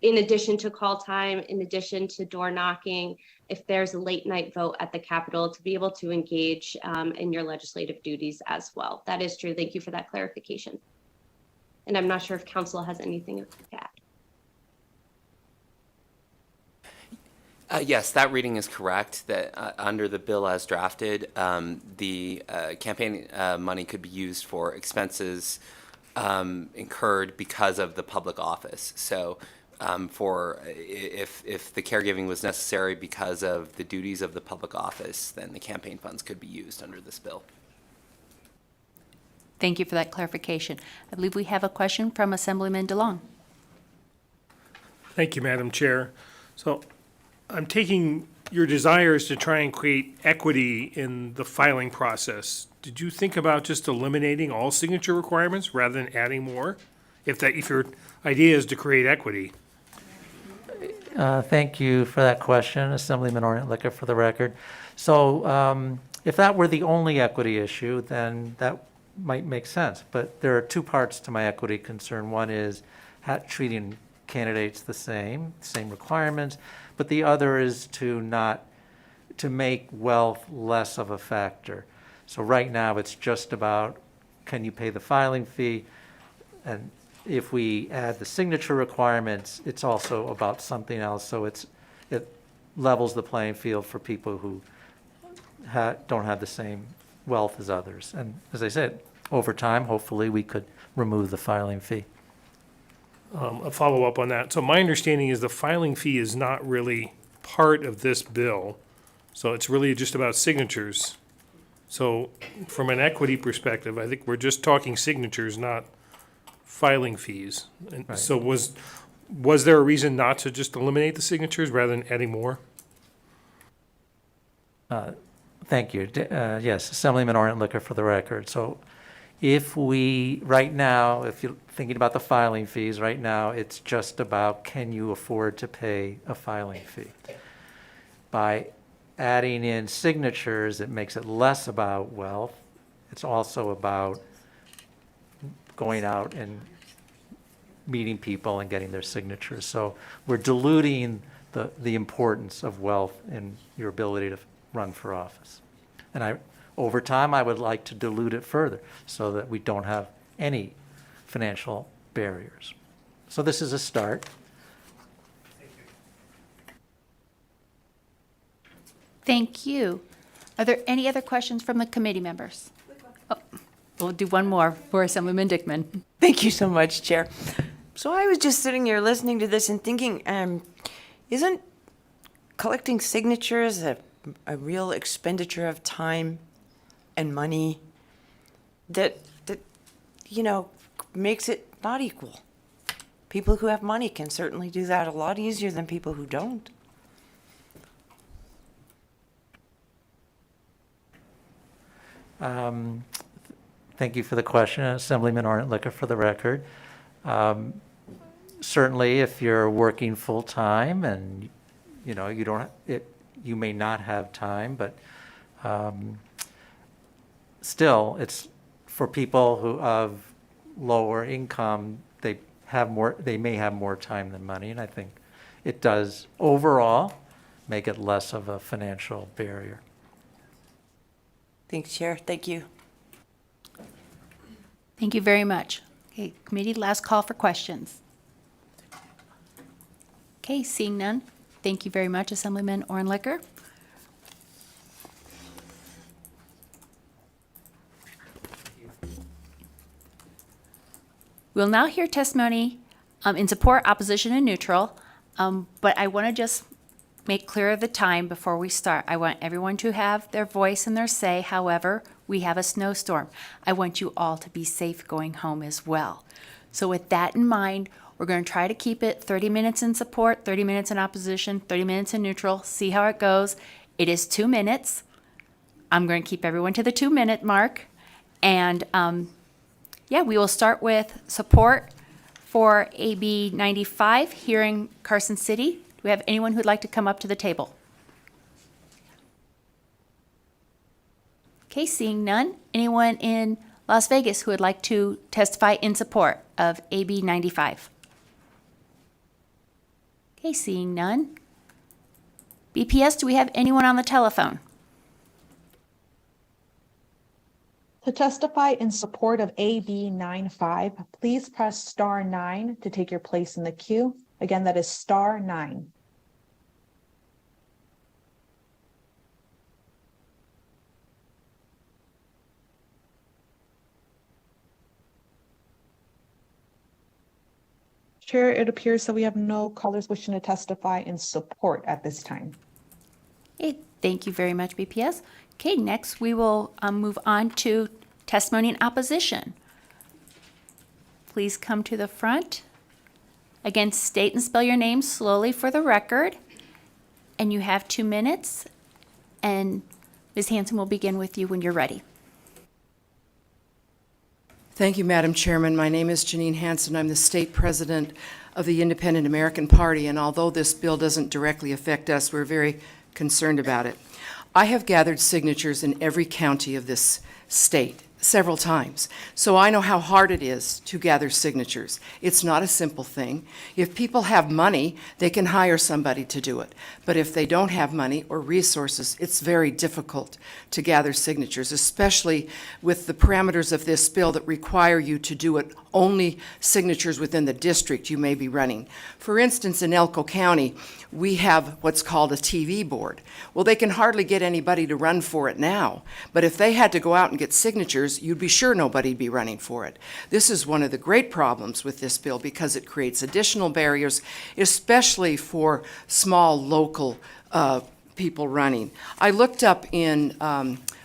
In addition to call time, in addition to door knocking, if there's a late night vote at the Capitol, to be able to engage in your legislative duties as well. That is true. Thank you for that clarification. And I'm not sure if council has anything to add. Yes, that reading is correct, that under the bill as drafted, the campaign money could be used for expenses incurred because of the public office. So if the caregiving was necessary because of the duties of the public office, then the campaign funds could be used under this bill. Thank you for that clarification. I believe we have a question from Assemblyman DeLong. Thank you, Madam Chair. So I'm taking your desires to try and create equity in the filing process. Did you think about just eliminating all signature requirements rather than adding more? If your idea is to create equity. Thank you for that question, Assemblyman Orient-Licker, for the record. So if that were the only equity issue, then that might make sense. But there are two parts to my equity concern. One is treating candidates the same requirements, but the other is to make wealth less of a factor. So right now it's just about, can you pay the filing fee? And if we add the signature requirements, it's also about something else. So it levels the playing field for people who don't have the same wealth as others. And as I said, over time, hopefully we could remove the filing fee. A follow-up on that. So my understanding is the filing fee is not really part of this bill. So it's really just about signatures. So from an equity perspective, I think we're just talking signatures, not filing fees. And Right. so was there a reason not to just eliminate the signatures rather than adding more? Thank you. Yes, Assemblyman Orient-Licker for the record. So if right now, if you're thinking about the filing fees, right now, it's just about, can you afford to pay a filing fee? By adding in signatures, it makes it less about wealth. It's also about going out and meeting people and getting their signatures. So we're diluting the importance of wealth in your ability to run for office. And over time, I would like to dilute it further so that we don't have any financial barriers. So this is a start. Thank you. Are there any other questions from the committee members? Oh, we'll do one more for Assemblyman Dickman. Thank you so much, Chair. So I was just sitting here listening to this and thinking, isn't collecting signatures a real expenditure of time and money that makes it not equal? People who have money can certainly do that a lot easier than people who don't. Thank you for the question, Assemblyman Ornt-Licker, for the record. Certainly, if you're working full-time and, you may not have time, but still, it's for people who have lower income, they may have more time than money, and I think it does overall make it less of a financial barrier. Thanks, Chair. Thank you. Thank you very much. Okay, committee, last call for questions. Okay, seeing none, thank you very much, Assemblyman Ornt-Licker. We'll now hear testimony in support, opposition, and neutral, but I want to just make clear the time before we start. I want everyone to have their voice and their say. However, we have a snowstorm. I want you all to be safe going home as well. So with that in mind, we're going to try to keep it 30 minutes in support, 30 minutes in opposition, 30 minutes in neutral, see how it goes. It is 2 minutes. I'm going to keep everyone to the 2-minute mark. And we will start with support for AB 95 here in Carson City. Do we have anyone who'd like to come up to the table? Okay, seeing none. Anyone in Las Vegas who would like to testify in support of AB 95? Okay, seeing none. BPS, do we have anyone on the telephone? To testify in support of AB 95, please press star 9 to take your place in the queue. Again, that is star 9. Chair, it appears that we have no callers wishing to testify in support at this time. Okay, thank you very much, BPS. Okay, next we will move on to testimony in opposition. Please come to the front. Again, state and spell your name slowly for the record. And you have 2 minutes. And Ms. Hanson will begin with you when you're ready. Thank you, Madam Chairman. My name is Janine Hanson. I'm the state president of the Independent American Party, and although this bill doesn't directly affect us, we're very concerned about it. I have gathered signatures in every county of this state several times, so I know how hard it is to gather signatures. It's not a simple thing. If people have money, they can hire somebody to do it. But if they don't have money or resources, it's very difficult to gather signatures, especially with the parameters of this bill that require you to do it only signatures within the district you may be running. For instance, in Elko County, we have what's called a TV board. Well, they can hardly get anybody to run for it now, but if they had to go out and get signatures, you'd be sure nobody'd be running for it. This is one of the great problems with this bill because it creates additional barriers, especially for small local people running. I looked up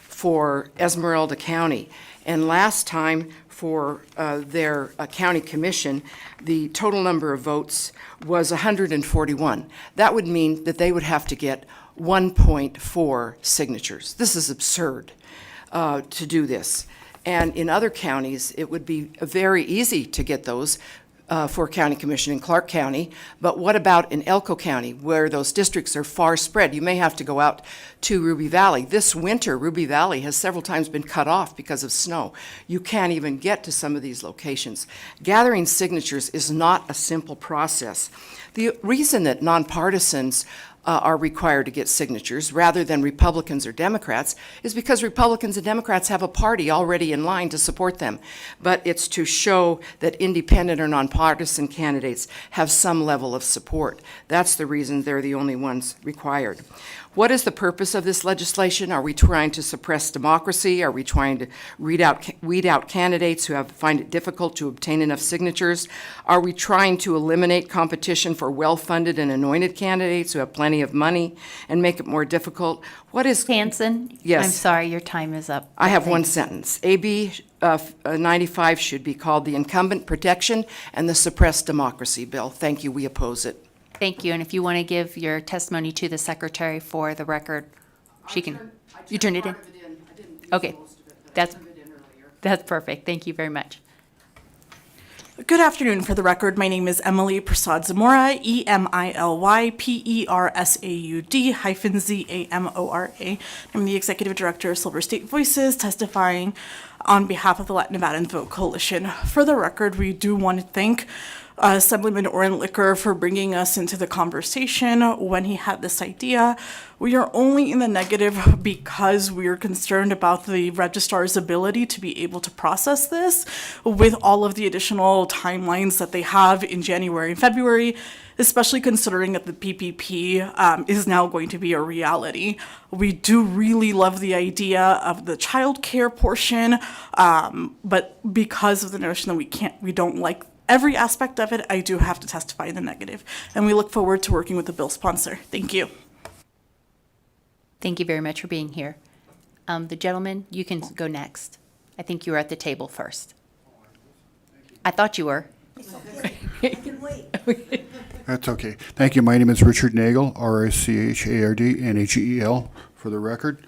for Esmeralda County, and last time for their county commission, the total number of votes was 141. That would mean that they would have to get 1.4 signatures. This is absurd to do this. And in other counties, it would be very easy to get those for county commission in Clark County. But what about in Elko County, where those districts are far spread? You may have to go out to Ruby Valley. This winter, Ruby Valley has several times been cut off because of snow. You can't even get to some of these locations. Gathering signatures is not a simple process. The reason that nonpartisans are required to get signatures rather than Republicans or Democrats is because Republicans and Democrats have a party already in line to support them. But it's to show that independent or nonpartisan candidates have some level of support. That's the reason they're the only ones required. What is the purpose of this legislation? Are we trying to suppress democracy? Are we trying to weed out candidates who find it difficult to obtain enough signatures? Are we trying to eliminate competition for well-funded and anointed candidates who have plenty of money and make it more difficult? What is Hanson? Yes. I'm sorry, your time is up. I have one Thanks. sentence. AB 95 should be called the Incumbent Protection and the Suppressed Democracy Bill. Thank you. We oppose it. Thank you, and if you want to give your testimony to the secretary for the record, she can. You turned it in? Okay, that's perfect. Thank you very much. Good afternoon. For the record, my name is Emily Prasad Zamora, EMILYPERSAUD-ZAMORA. I'm the Executive Director of Silver State Voices, testifying on behalf of the Latin Nevadans Vote Coalition. For the record, we do want to thank Assemblyman Orrin-Licker for bringing us into the conversation when he had this idea. We are only in the negative because we are concerned about the registrar's ability to be able to process this with all of the additional timelines that they have in January and February, especially considering that the PPP is now going to be a reality. We do really love the idea of the child care portion, but because of the notion that we don't like every aspect of it, I do have to testify in the negative. And we look forward to working with the bill sponsor. Thank you. Thank you very much for being here. The gentleman, you can go next. I think you were at the table first. I thought you were. That's okay. Thank you. My name is Richard Nagel, RICHARD-NAGEL, for the record.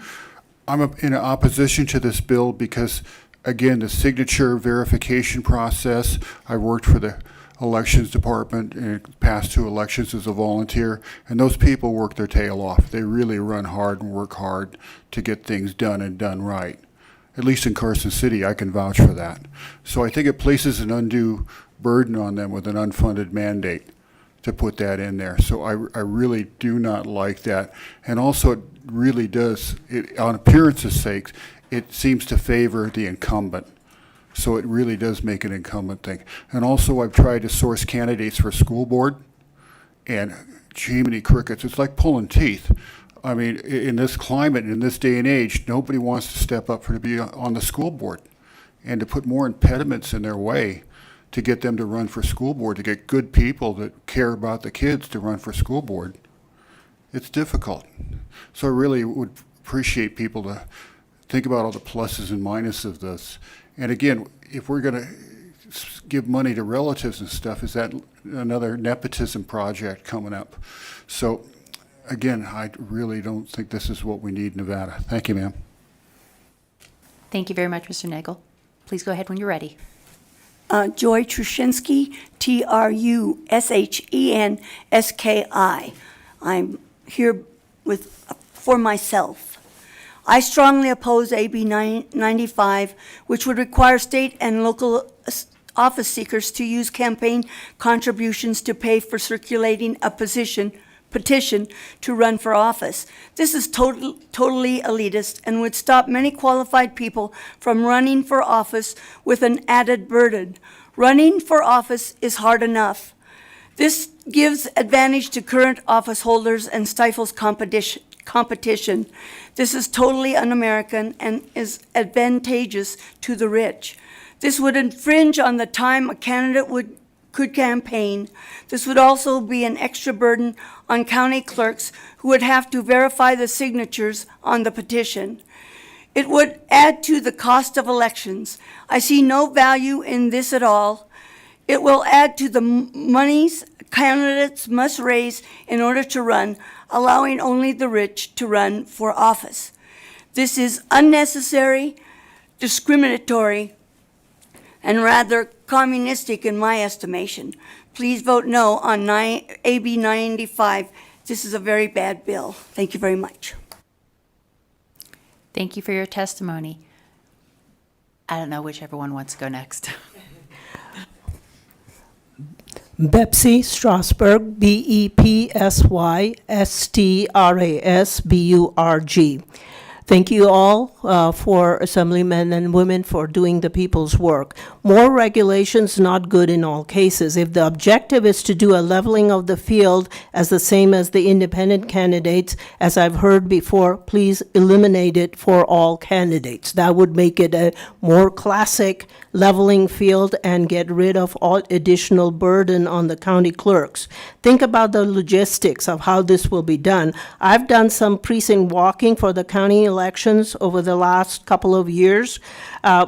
I'm in opposition to this bill because, again, the signature verification process, I worked for the elections department in past 2 elections as a volunteer, and those people work their tail off. They really run hard and work hard to get things done and done right. At least in Carson City, I can vouch for that. So I think it places an undue burden on them with an unfunded mandate to put that in there. So I really do not like that. And also it really does, on appearance's sake, it seems to favor the incumbent. So it really does make an incumbent thing. And also I've tried to source candidates for school board, and Jiminy Crickets, it's like pulling teeth. I mean, in this climate, in this day and age, nobody wants to step up to be on the school board and to put more impediments in their way to get them to run for school board, to get good people that care about the kids to run for school board. It's difficult. So I really would appreciate people to think about all the pluses and minuses of this. And again, if we're going to give money to relatives and stuff, is that another nepotism project coming up? So again, I really don't think this is what we need in Nevada. Thank you, ma'am. Thank you very much, Mr. Nagel. Please go ahead when you're ready. Joy Trushinsky, Trushenski. I'm here for myself. I strongly oppose AB 95, which would require state and local office seekers to use campaign contributions to pay for circulating a petition to run for office. This is totally elitist and would stop many qualified people from running for office with an added burden. Running for office is hard enough. This gives advantage to current office holders and stifles competition. This is totally un-American and is advantageous to the rich. This would infringe on the time a candidate could campaign. This would also be an extra burden on county clerks who would have to verify the signatures on the petition. It would add to the cost of elections. I see no value in this at all. It will add to the monies candidates must raise in order to run, allowing only the rich to run for office. This is unnecessary, discriminatory, and rather communistic in my estimation. Please vote no on AB 95. This is a very bad bill. Thank you very much. Thank you for your testimony. I don't know whichever one wants to go next. Bepsy Strasburg, Bepsystrasburg. Thank you all for Assemblymen and women for doing the people's work. More regulations not good in all cases. If the objective is to do a leveling of the field as the same as the independent candidates, as I've heard before, please eliminate it for all candidates. That would make it a more classic leveling field and get rid of all additional burden on the county clerks. Think about the logistics of how this will be done. I've done some precinct walking for the county elections over the last couple of years.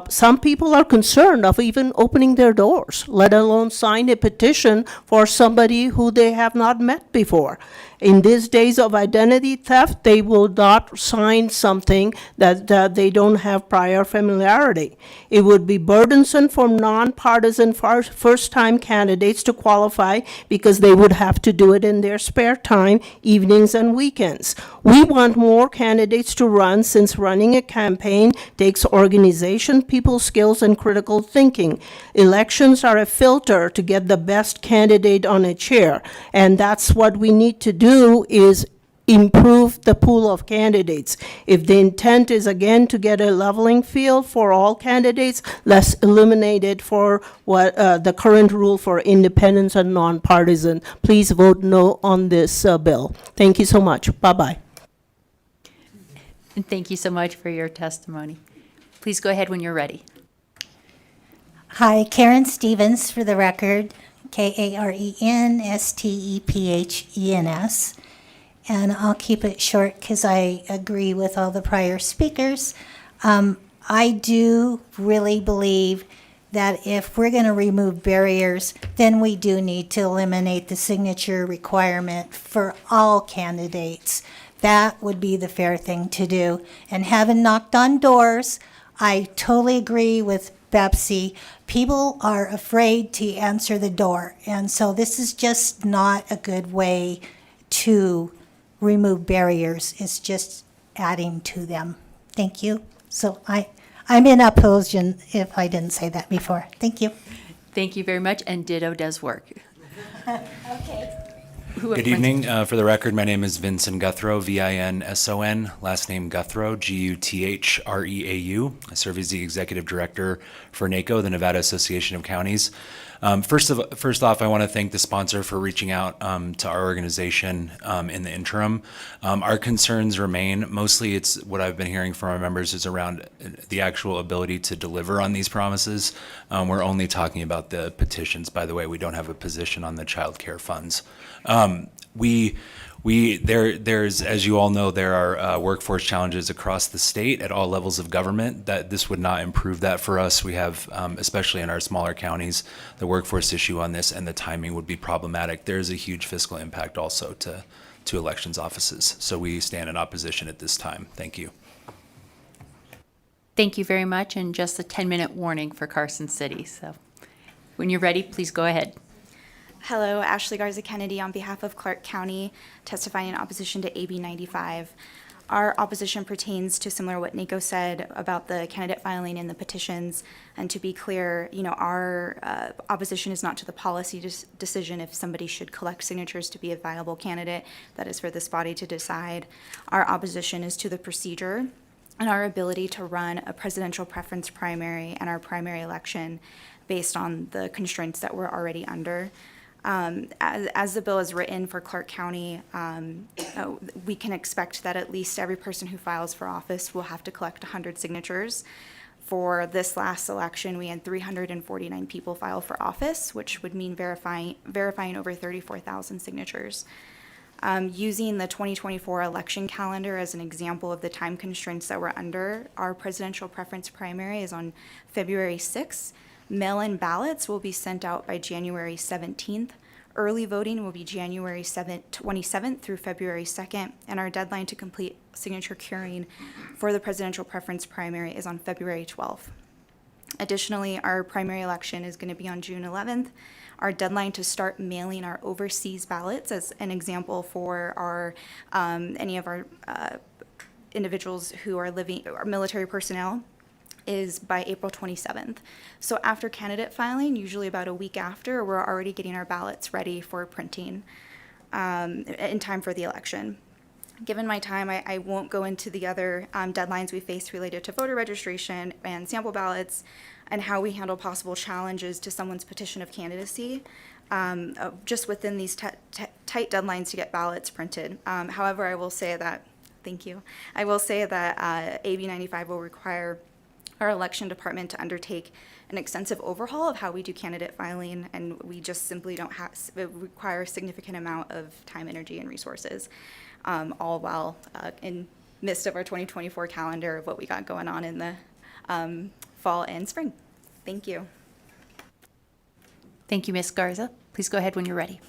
Some people are concerned of even opening their doors, let alone sign a petition for somebody who they have not met before. In these days of identity theft, they will not sign something that they don't have prior familiarity. It would be burdensome for nonpartisan first-time candidates to qualify because they would have to do it in their spare time, evenings and weekends. We want more candidates to run, since running a campaign takes organization, people skills, and critical thinking. Elections are a filter to get the best candidate on a chair, and that's what we need to do, is improve the pool of candidates. If the intent is again to get a leveling field for all candidates, let's eliminate it for what the current rule for independents and nonpartisan. Please vote no on this bill. Thank you so much. Bye-bye. And thank you so much for your testimony. Please go ahead when you're ready. Hi, Karen Stevens for the record, KarenStephens. And I'll keep it short because I agree with all the prior speakers. I do really believe that if we're going to remove barriers, then we do need to eliminate the signature requirement for all candidates. That would be the fair thing to do. And having knocked on doors, I totally agree with Bepsy. People are afraid to answer the door. And so this is just not a good way to remove barriers. It's just adding to them. Thank you. So I'm in opposition if I didn't say that before. Thank you. Thank you very much, and ditto does work. Okay. Good evening. For the record, my name is Vincent Guthreau, Vinson, last name Guthreau, Guthreau. I serve as the Executive Director for NACO, the Nevada Association of Counties. First off, I want to thank the sponsor for reaching out to our organization in the interim. Our concerns remain, mostly it's what I've been hearing from our members is around the actual ability to deliver on these promises. We're only talking about the petitions, by the way. We don't have a position on the child care funds. There's, as you all know, there are workforce challenges across the state at all levels of government. That this would not improve that for us. We have, especially in our smaller counties, the workforce issue on this, and the timing would be problematic. There is a huge fiscal impact also to elections offices. So we stand in opposition at this time. Thank you. Thank you very much, and just a 10-minute warning for Carson City. So when you're ready, please go ahead. Hello, Ashley Garza Kennedy on behalf of Clark County, testifying in opposition to AB 95. Our opposition pertains to similar what NACO said about the candidate filing and the petitions. And to be clear, our opposition is not to the policy decision if somebody should collect signatures to be a viable candidate. That is for this body to decide. Our opposition is to the procedure and our ability to run a presidential preference primary and our primary election based on the constraints that we're already under. As the bill is written for Clark County, we can expect that at least every person who files for office will have to collect 100 signatures. For this last election, we had 349 people file for office, which would mean verifying over 34,000 signatures. Using the 2024 election calendar as an example of the time constraints that we're under, our presidential preference primary is on February 6th. Mail-in ballots will be sent out by January 17th. Early voting will be January 27th through February 2nd, and our deadline to complete signature curing for the presidential preference primary is on February 12th. Additionally, our primary election is going to be on June 11th. Our deadline to start mailing our overseas ballots, as an example for our any of our individuals who are living, our military personnel, is by April 27th. So after candidate filing, usually about a week after, we're already getting our ballots ready for printing in time for the election. Given my time, I won't go into the other deadlines we face related to voter registration and sample ballots and how we handle possible challenges to someone's petition of candidacy, just within these tight deadlines to get ballots printed. However, I will say that, thank you, I will say that AB 95 will require our election department to undertake an extensive overhaul of how we do candidate filing, and we just simply don't have, it requires a significant amount of time, energy, and resources, all while in midst of our 2024 calendar of what we got going on in the fall and spring. Thank you. Thank you, Ms. Garza. Please go ahead when you're ready.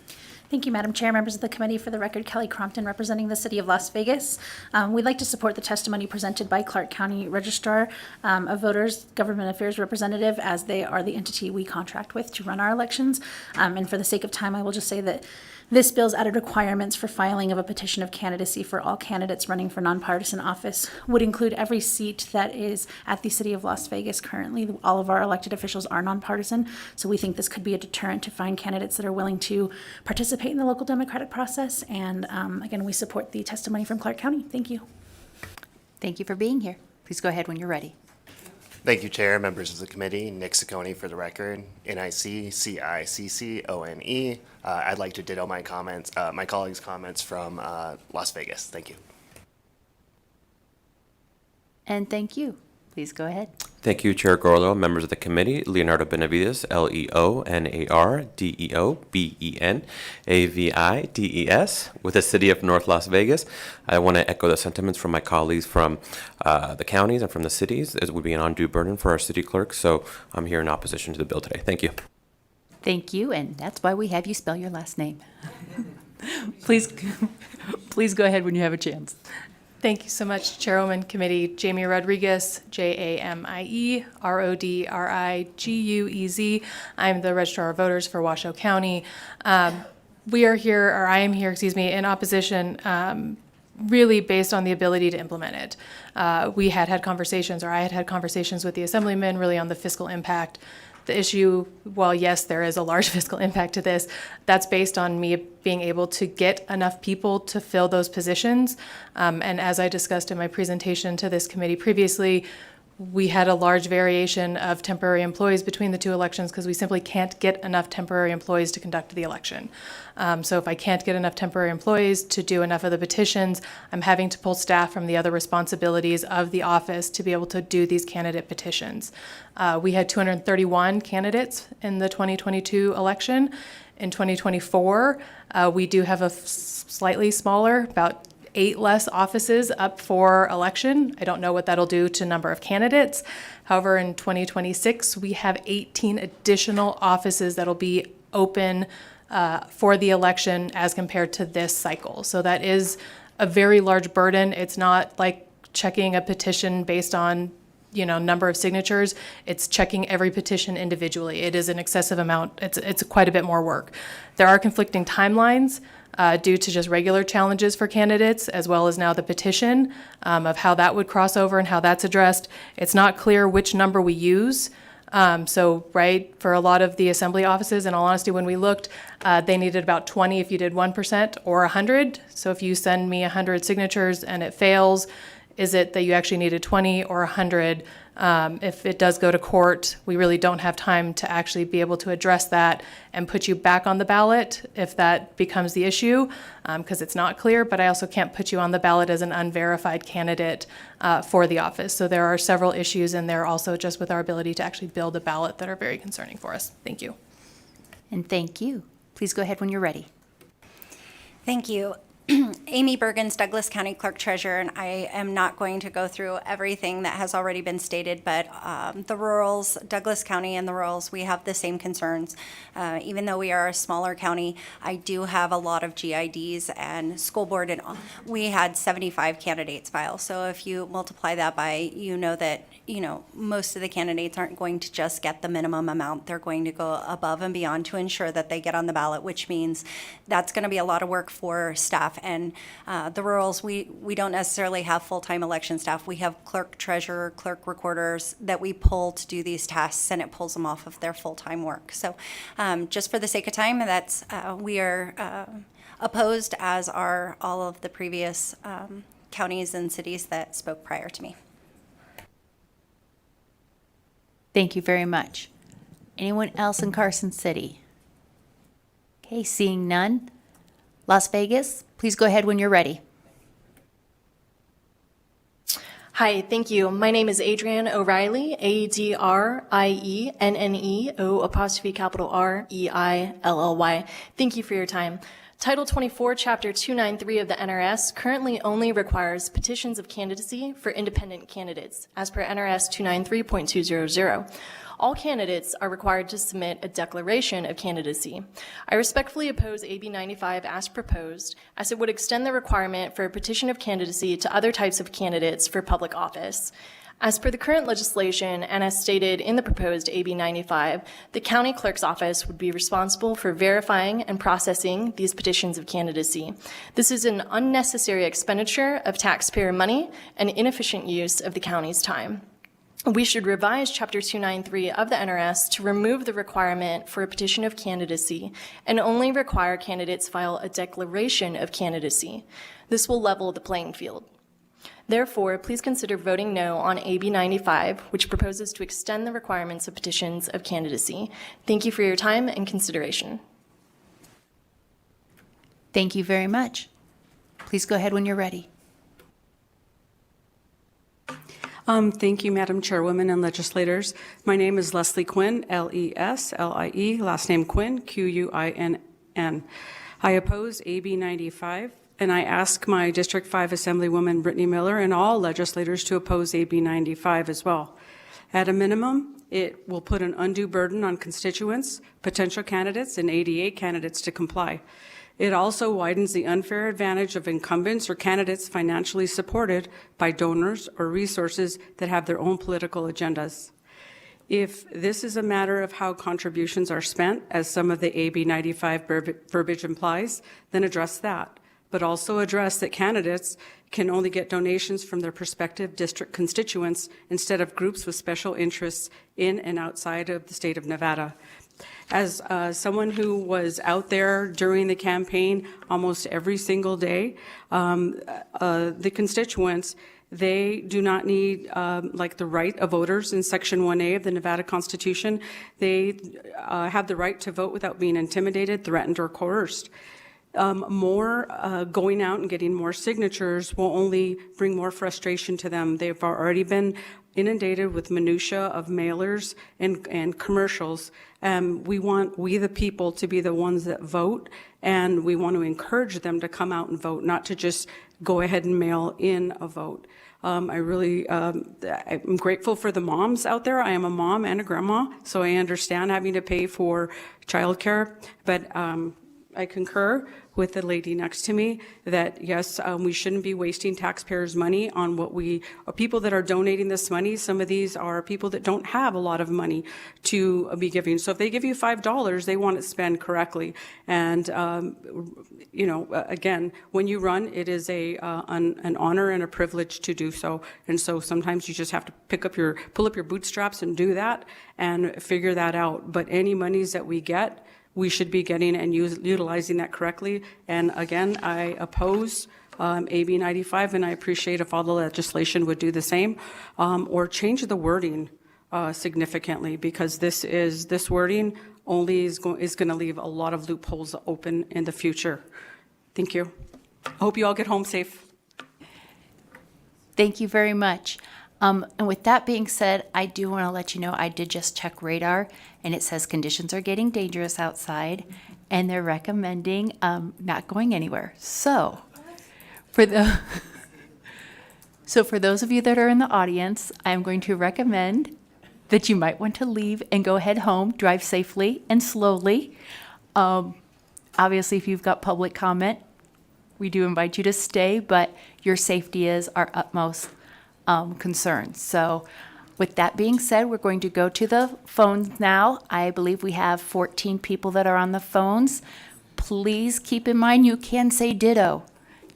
Thank you, Madam Chair, members of the committee. For the record, Kelly Crompton representing the City of Las Vegas. We'd like to support the testimony presented by Clark County Registrar of Voters, Government Affairs Representative, as they are the entity we contract with to run our elections. And for the sake of time, I will just say that this bill's added requirements for filing of a petition of candidacy for all candidates running for nonpartisan office would include every seat that is at the City of Las Vegas currently. All of our elected officials are nonpartisan, so we think this could be a deterrent to find candidates that are willing to participate in the local democratic process. And again, we support the testimony from Clark County. Thank you. Thank you for being here. Please go ahead when you're ready. Thank you, Chair, members of the committee. Nick Ciccone for the record, N-I-C-C-I-C-C-O-N-E. I'd like to ditto my comments, my colleagues' comments from Las Vegas. Thank you. And thank you. Please go ahead. Thank you, Chair Gorlo, members of the committee. Leonardo Benavides, Leonardo-Benavides, with the City of North Las Vegas. I want to echo the sentiments from my colleagues from the counties and from the cities. It would be an undue burden for our city clerks, so I'm here in opposition to the bill today. Thank you. Thank you, and that's why we have you spell your last name. Please go ahead when you have a chance. Thank you so much, Chairwoman Committee. Jamie Rodriguez, Jamie Rodriguez. I'm the Registrar of Voters for Washoe County. We are here, or I am here, excuse me, in opposition really based on the ability to implement it. We had conversations, or I had conversations with the Assemblyman really on the fiscal impact. The issue, well, yes, there is a large fiscal impact to this. That's based on me being able to get enough people to fill those positions. And as I discussed in my presentation to this committee previously, we had a large variation of temporary employees between the two elections because we simply can't get enough temporary employees to conduct the election. So if I can't get enough temporary employees to do enough of the petitions, I'm having to pull staff from the other responsibilities of the office to be able to do these candidate petitions. We had 231 candidates in the 2022 election. In 2024, we do have a slightly smaller, about 8 less offices up for election. I don't know what that'll do to number of candidates. However, in 2026, we have 18 additional offices that'll be open for the election as compared to this cycle. So that is a very large burden. It's not like checking a petition based on number of signatures. It's checking every petition individually. It is an excessive amount. It's quite a bit more work. There are conflicting timelines due to just regular challenges for candidates, as well as now the petition of how that would cross over and how that's addressed. It's not clear which number we use. So, right, for a lot of the assembly offices, in all honesty, when we looked, they needed about 20 if you did 1% or 100. So if you send me 100 signatures and it fails, is it that you actually needed 20 or 100? If it does go to court, we really don't have time to actually be able to address that and put you back on the ballot if that becomes the issue, because it's not clear, but I also can't put you on the ballot as an unverified candidate for the office. So there are several issues in there also just with our ability to actually build a ballot that are very concerning for us. Thank you. And thank you. Please go ahead when you're ready. Thank you. Amy Bergens, Douglas County Clerk Treasurer, and I am not going to go through everything that has already been stated, but the rurals, Douglas County and the rurals, we have the same concerns. Even though we are a smaller county, I do have a lot of GIDs and school board, and we had 75 candidates file. So if you multiply that by, that most of the candidates aren't going to just get the minimum amount. They're going to go above and beyond to ensure that they get on the ballot, which means that's going to be a lot of work for staff And the rurals, we don't necessarily have full-time election staff. We have clerk, treasurer, clerk, recorders that we pull to do these tasks, and it pulls them off of their full-time work. So just for the sake of time, that's we are opposed, as are all of the previous counties and cities that spoke prior to me. Thank you very much. Anyone else in Carson City? Okay, seeing none. Las Vegas, please go ahead when you're ready. Hi, thank you. My name is Adrienne O'Reilly, ADRIENNEO''REILLY. Thank you for your time. Title 24, Chapter 293 of the NRS currently only requires petitions of candidacy for independent candidates, as per NRS 293.200. All candidates are required to submit a declaration of candidacy. I respectfully oppose AB 95 as proposed, as it would extend the requirement for a petition of candidacy to other types of candidates for public office. As per the current legislation, and as stated in the proposed AB 95, the county clerk's office would be responsible for verifying and processing these petitions of candidacy. This is an unnecessary expenditure of taxpayer money and inefficient use of the county's time. We should revise Chapter 293 of the NRS to remove the requirement for a petition of candidacy and only require candidates file a declaration of candidacy. This will level the playing field. Therefore, please consider voting no on AB 95, which proposes to extend the requirements of petitions of candidacy. Thank you for your time and consideration. Thank you very much. Please go ahead when you're ready. Thank you, Madam Chairwoman and legislators. My name is Leslie Quinn, Leslie, last name Quinn, Quinn. I oppose AB 95, and I ask my District 5 Assemblywoman Brittany Miller and all legislators to oppose AB 95 as well. At a minimum, it will put an undue burden on constituents, potential candidates, and ADA candidates to comply. It also widens the unfair advantage of incumbents or candidates financially supported by donors or resources that have their own political agendas. If this is a matter of how contributions are spent, as some of the AB 95 verbiage implies, then address that. But also address that candidates can only get donations from their prospective district constituents instead of groups with special interests in and outside of the state of Nevada. As someone who was out there during the campaign almost every single day, the constituents, they do not need like the right of voters in Section 1A of the Nevada Constitution. They have the right to vote without being intimidated, threatened, or coerced. Going out and getting more signatures will only bring more frustration to them. They've already been inundated with minutia of mailers and commercials. We the people to be the ones that vote, and we want to encourage them to come out and vote, not to just go ahead and mail in a vote. I'm grateful for the moms out there. I am a mom and a grandma, so I understand having to pay for childcare, but I concur with the lady next to me that yes, we shouldn't be wasting taxpayers' money on people that are donating this money. Some of these are people that don't have a lot of money to be giving. So if they give you $5, they want it spent correctly. And again, when you run, it is an honor and a privilege to do so. And so sometimes you just have to pull up your bootstraps and do that and figure that out. But any monies that we get, we should be getting and utilizing that correctly. And again, I oppose AB 95, and I appreciate if all the legislation would do the same or change the wording significantly, because this wording only is going to leave a lot of loopholes open in the future. Thank you. I hope you all get home safe. Thank you very much. And with that being said, I do want to let you know I did just check radar, and it says conditions are getting dangerous outside, and they're recommending not going anywhere. So for those of you that are in the audience, I'm going to recommend that you might want to leave and go head home, drive safely and slowly. Obviously, if you've got public comment, we do invite you to stay, but your safety is our utmost concern. So with that being said, we're going to go to the phones now. I believe we have 14 people that are on the phones. Please keep in mind you can say ditto.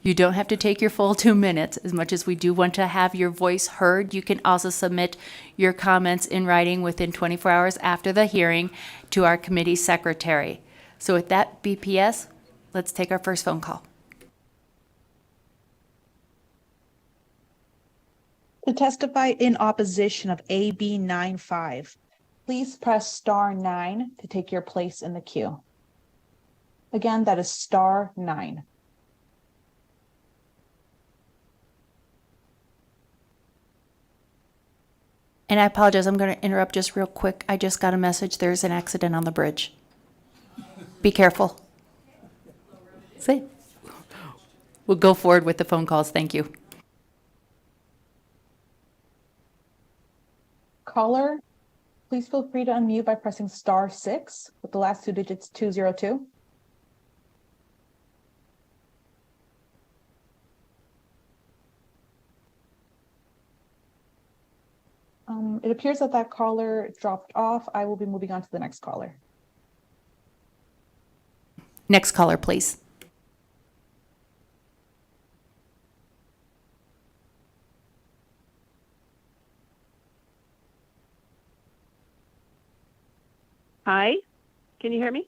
You don't have to take your full 2 minutes. As much as we do want to have your voice heard, you can also submit your comments in writing within 24 hours after the hearing to our committee secretary. So with that, BPS, let's take our first phone call. To testify in opposition of AB 95, please press star 9 to take your place in the queue. Again, that is star 9. And I apologize, I'm going to interrupt just real quick. I just got a message, there's an accident on the bridge. Be careful. See? We'll go forward with the phone calls, thank you. Caller, please feel free to unmute by pressing star 6 with the last 2 digits 202. It appears that that caller dropped off. I will be moving on to the next caller. Next caller, please. Hi, can you hear me?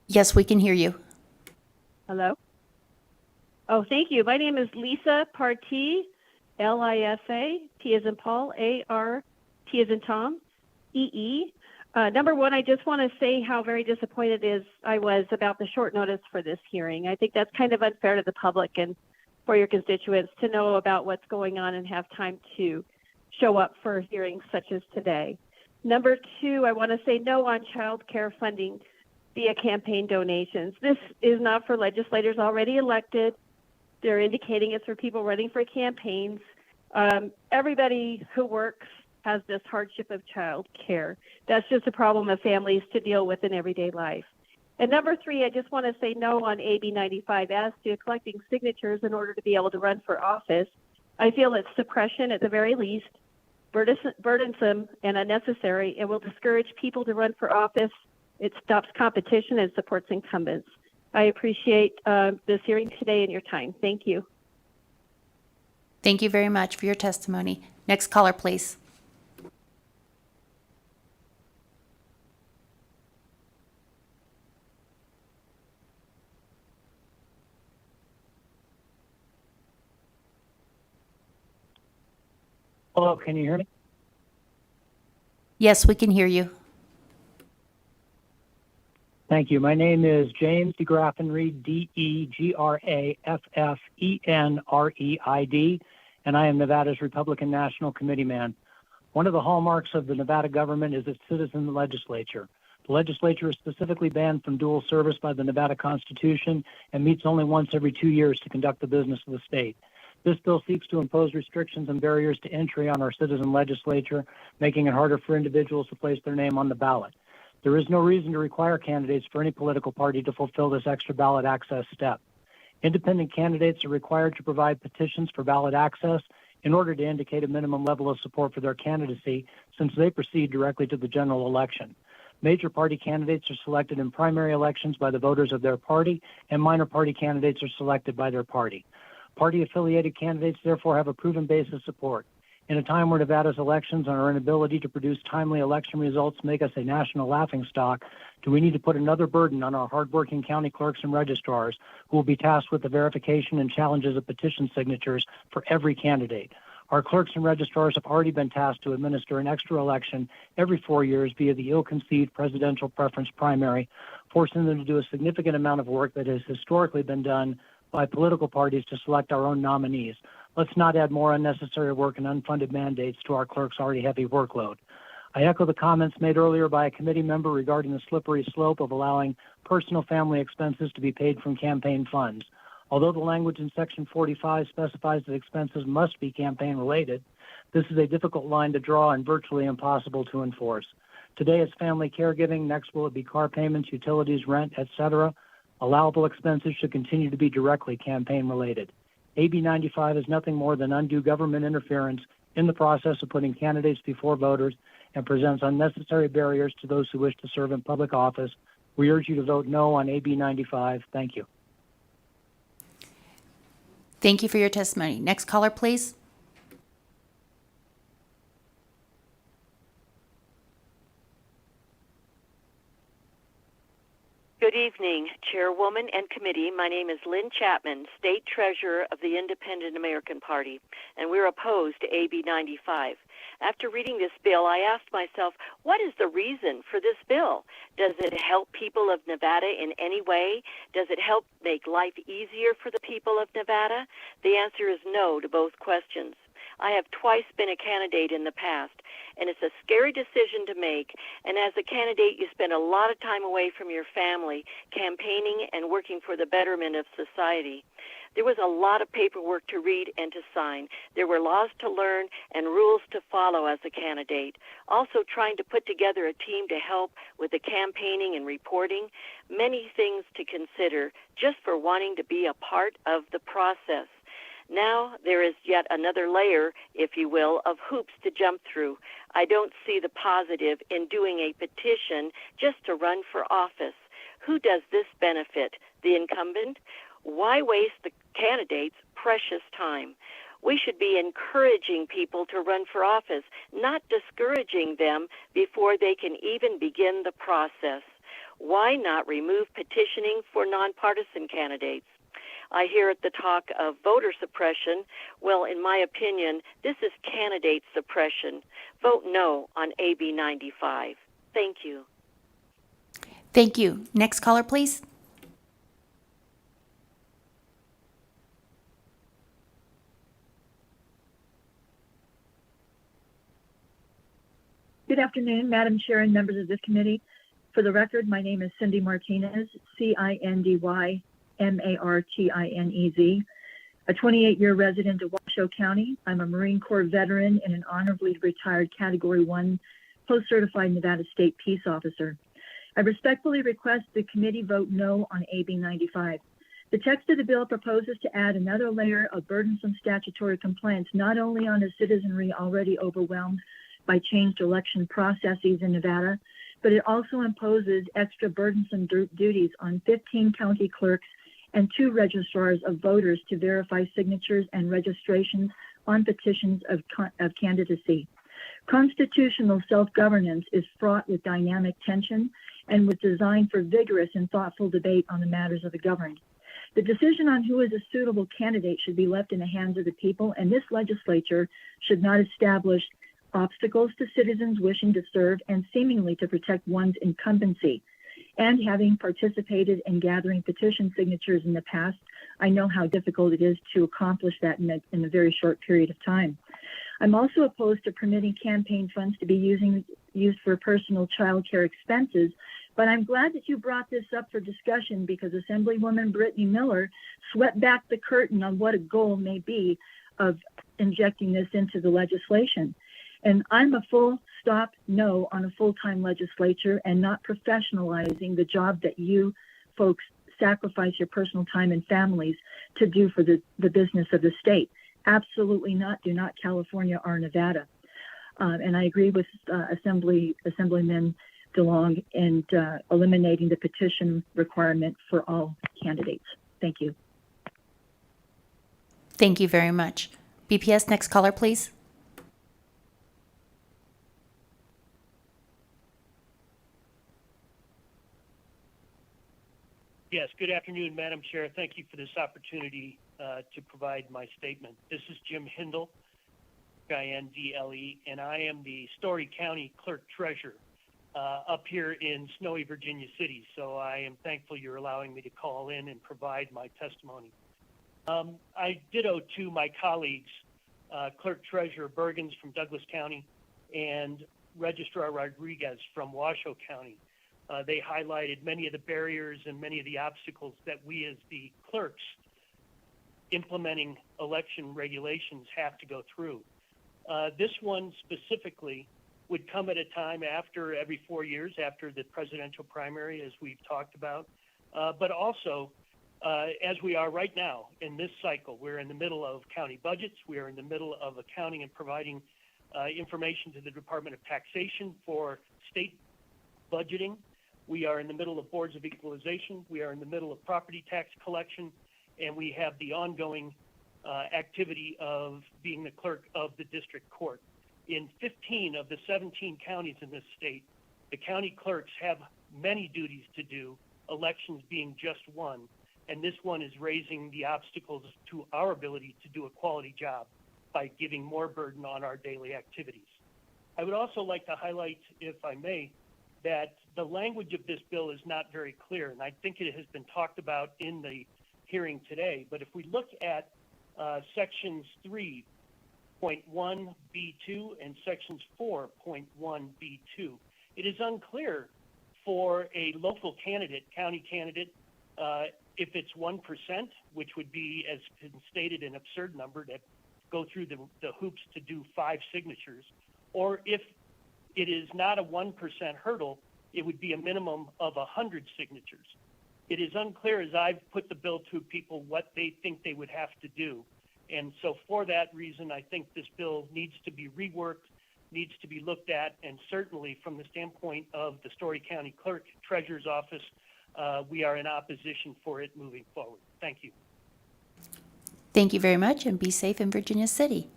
Yes, we can hear you. Hello? Oh, thank you. My name is Lisa Partee, Lisa, T as in Paul, A-R-T as in Tom, E-E. Number one, I just want to say how very disappointed I was about the short notice for this hearing. I think that's kind of unfair to the public and for your constituents to know about what's going on and have time to show up for hearings such as today. Number two, I want to say no on child care funding via campaign donations. This is not for legislators already elected. They're indicating it's for people running for campaigns. Everybody who works has this hardship of child care. That's just a problem of families to deal with in everyday life. And number three, I just want to say no on AB 95 as to collecting signatures in order to be able to run for office. I feel it's suppression at the very least, burdensome and unnecessary, and will discourage people to run for office. It stops competition and supports incumbents. I appreciate this hearing today and your time. Thank you. Thank you very much for your testimony. Next caller, please. Hello, can you hear me? Yes, we can hear you. Thank you. My name is James DeGraffenreid, Degraffenreid, and I am Nevada's Republican National Committee man. One of the hallmarks of the Nevada government is its citizen legislature. The legislature is specifically banned from dual service by the Nevada Constitution and meets only once every 2 years to conduct the business of the state. This bill seeks to impose restrictions and barriers to entry on our citizen legislature, making it harder for individuals to place their name on the ballot. There is no reason to require candidates for any political party to fulfill this extra ballot access step. Independent candidates are required to provide petitions for ballot access in order to indicate a minimum level of support for their candidacy, since they proceed directly to the general election. Major party candidates are selected in primary elections by the voters of their party, and minor party candidates are selected by their party. Party-affiliated candidates therefore have a proven base of support. In a time where Nevada's elections and our inability to produce timely election results make us a national laughingstock, do we need to put another burden on our hardworking county clerks and registrars who will be tasked with the verification and challenges of petition signatures for every candidate? Our clerks and registrars have already been tasked to administer an extra election every 4 years via the ill-conceived presidential preference primary, forcing them to do a significant amount of work that has historically been done by political parties to select our own nominees. Let's not add more unnecessary work and unfunded mandates to our clerk's already heavy workload. I echo the comments made earlier by a committee member regarding the slippery slope of allowing personal family expenses to be paid from campaign funds. Although the language in Section 45 specifies that expenses must be campaign related, this is a difficult line to draw and virtually impossible to enforce. Today it's family caregiving, next will it be car payments, utilities, rent, etc. Allowable expenses should continue to be directly campaign related. AB 95 is nothing more than undue government interference in the process of putting candidates before voters and presents unnecessary barriers to those who wish to serve in public office. We urge you to vote no on AB 95. Thank you. Thank you for your testimony. Next caller, please. Good evening, Chairwoman and Committee. My name is Lynn Chapman, State Treasurer of the Independent American Party, and we're opposed to AB 95. After reading this bill, I asked myself, what is the reason for this bill? Does it help people of Nevada in any way? Does it help make life easier for the people of Nevada? The answer is no to both questions. I have twice been a candidate in the past, and it's a scary decision to make. And as a candidate, you spend a lot of time away from your family, campaigning and working for the betterment of society. There was a lot of paperwork to read and to sign. There were laws to learn and rules to follow as a candidate. Also trying to put together a team to help with the campaigning and reporting. Many things to consider just for wanting to be a part of the process. Now there is yet another layer, if you will, of hoops to jump through. I don't see the positive in doing a petition just to run for office. Who does this benefit? The incumbent? Why waste the candidate's precious time? We should be encouraging people to run for office, not discouraging them before they can even begin the process. Why not remove petitioning for nonpartisan candidates? I hear the talk of voter suppression. Well, in my opinion, this is candidate suppression. Vote no on AB 95. Thank you. Thank you. Next caller, please. Good afternoon, Madam Chair and members of this committee. For the record, my name is Cindy Martinez, CINDY Martinez, a 28-year resident of Washoe County. I'm a Marine Corps veteran and an honorably retired Category 1 post-certified Nevada State Peace Officer. I respectfully request the committee vote no on AB 95. The text of the bill proposes to add another layer of burdensome statutory compliance, not only on a citizenry already overwhelmed by changed election processes in Nevada, but it also imposes extra burdensome duties on 15 county clerks and 2 registrars of voters to verify signatures and registrations on petitions of candidacy. Constitutional self-governance is fraught with dynamic tension and was designed for vigorous and thoughtful debate on the matters of the governed. The decision on who is a suitable candidate should be left in the hands of the people, and this legislature should not establish obstacles to citizens wishing to serve and seemingly to protect one's incumbency. And having participated in gathering petition signatures in the past, I know how difficult it is to accomplish that in a very short period of time. I'm also opposed to permitting campaign funds to be used for personal child care expenses, but I'm glad that you brought this up for discussion because Assemblywoman Brittany Miller swept back the curtain on what a goal may be of injecting this into the legislation. And I'm a full stop no on a full-time legislature and not professionalizing the job that you folks sacrifice your personal time and families to do for the business of the state. Absolutely not. Do not California or Nevada. And I agree with Assemblyman DeLong in eliminating the petition requirement for all candidates. Thank you. Thank you very much. BPS, next caller, please. Yes, good afternoon, Madam Chair. Thank you for this opportunity to provide my statement. This is Jim Hindle, INDLE, and I am the Story County Clerk Treasurer up here in snowy Virginia City. So I am thankful you're allowing me to call in and provide my testimony. I ditto to my colleagues, Clerk Treasurer Bergens from Douglas County and Registrar Rodriguez from Washoe County. They highlighted many of the barriers and many of the obstacles that we as the clerks implementing election regulations have to go through. This one specifically would come at a time after every 4 years, after the presidential primary, as we've talked about, but also as we are right now in this cycle. We're in the middle of county budgets. We are in the middle of accounting and providing information to the Department of Taxation for state budgeting. We are in the middle of boards of equalization. We are in the middle of property tax collection, and we have the ongoing activity of being the clerk of the district court. In 15 of the 17 counties in this state, the county clerks have many duties to do, elections being just one, and this one is raising the obstacles to our ability to do a quality job by giving more burden on our daily activities. I would also like to highlight, if I may, that the language of this bill is not very clear, and I think it has been talked about in the hearing today. But if we look at sections 3.1b2 and sections 4.1b2, it is unclear for a local candidate, county candidate, if it's 1%, which would be, as been stated, an absurd number to go through the hoops to do 5 signatures, or if it is not a 1% hurdle, it would be a minimum of 100 signatures. It is unclear, as I've put the bill to people, what they think they would have to do. And so for that reason, I think this bill needs to be reworked, needs to be looked at, and certainly from the standpoint of the Story County Clerk Treasurer's Office, we are in opposition for it moving forward. Thank you. Thank you very much, and be safe in Virginia City.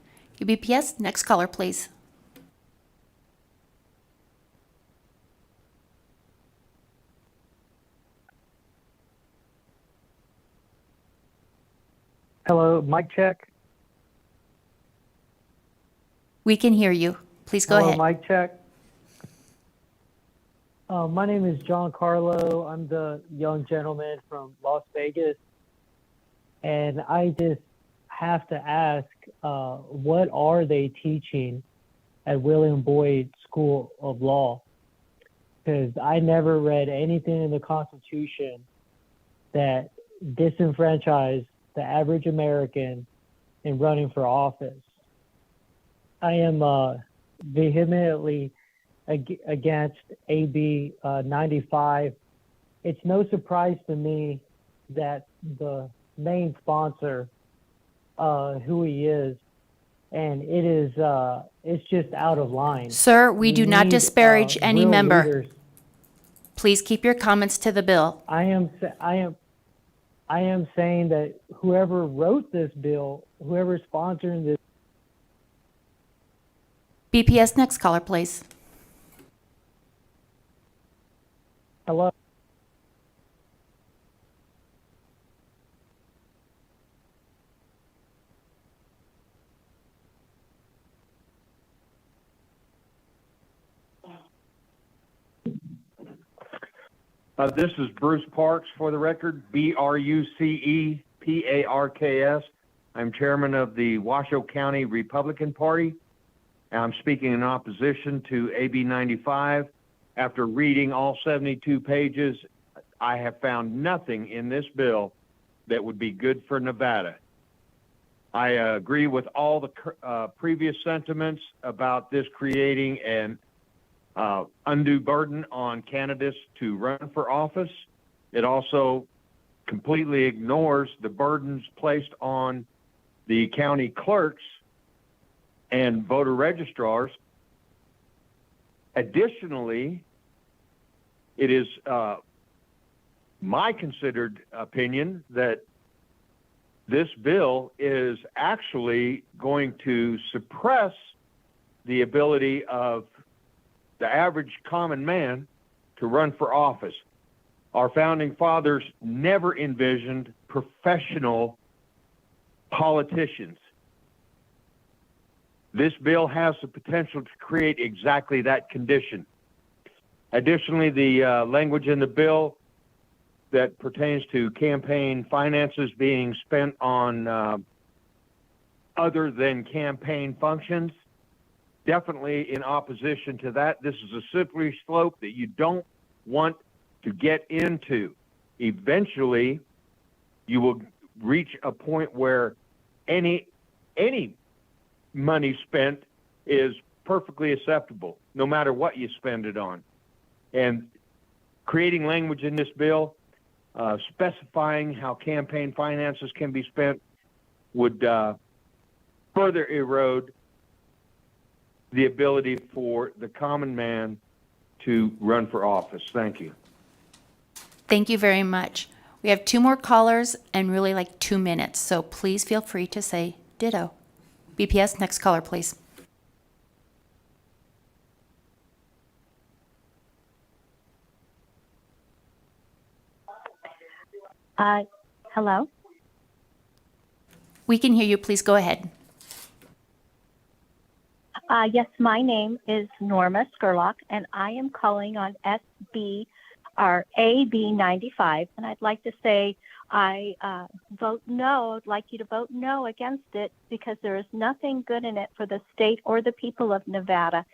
UBPS, next caller, please. Hello, mic check. We can hear you. Please go ahead. Mic check. My name is John Carlo. I'm the young gentleman from Las Vegas. And I just have to ask, what are they teaching at William Boyd School of Law? Because I never read anything in the Constitution that disenfranchised the average American in running for office. I am vehemently against AB 95. It's no surprise to me that the main sponsor, who he is, and it is it's just out of line. Sir, we do not disparage any real member. leaders. Please keep your comments to the bill. I am saying that whoever wrote this bill, whoever's sponsoring this. BPS, next caller, please. Hello. This is Bruce Parks, for the record, BRUCEPARKS. I'm chairman of the Washoe County Republican Party. I'm speaking in opposition to AB 95. After reading all 72 pages, I have found nothing in this bill that would be good for Nevada. I agree with all the previous sentiments about this creating an undue burden on candidates to run for office. It also completely ignores the burdens placed on the county clerks and voter registrars. Additionally, it is my considered opinion that this bill is actually going to suppress the ability of the average common man to run for office. Our founding fathers never envisioned professional politicians. This bill has the potential to create exactly that condition. Additionally, the language in the bill that pertains to campaign finances being spent on other than campaign functions, definitely in opposition to that. This is a slippery slope that you don't want to get into. Eventually, you will reach a point where any money spent is perfectly acceptable, no matter what you spend it on. And creating language in this bill, specifying how campaign finances can be spent, would further erode the ability for the common man to run for office. Thank you. Thank you very much. We have 2 more callers and really like 2 minutes, so please feel free to say ditto. BPS, next caller, please. Hello? We can hear you. Please go ahead. Yes, my name is Norma Skurlock, and I am calling on AB 95, and I'd like to say I vote no. I'd like you to vote no against it because there is nothing good in it for the state or the people of Nevada.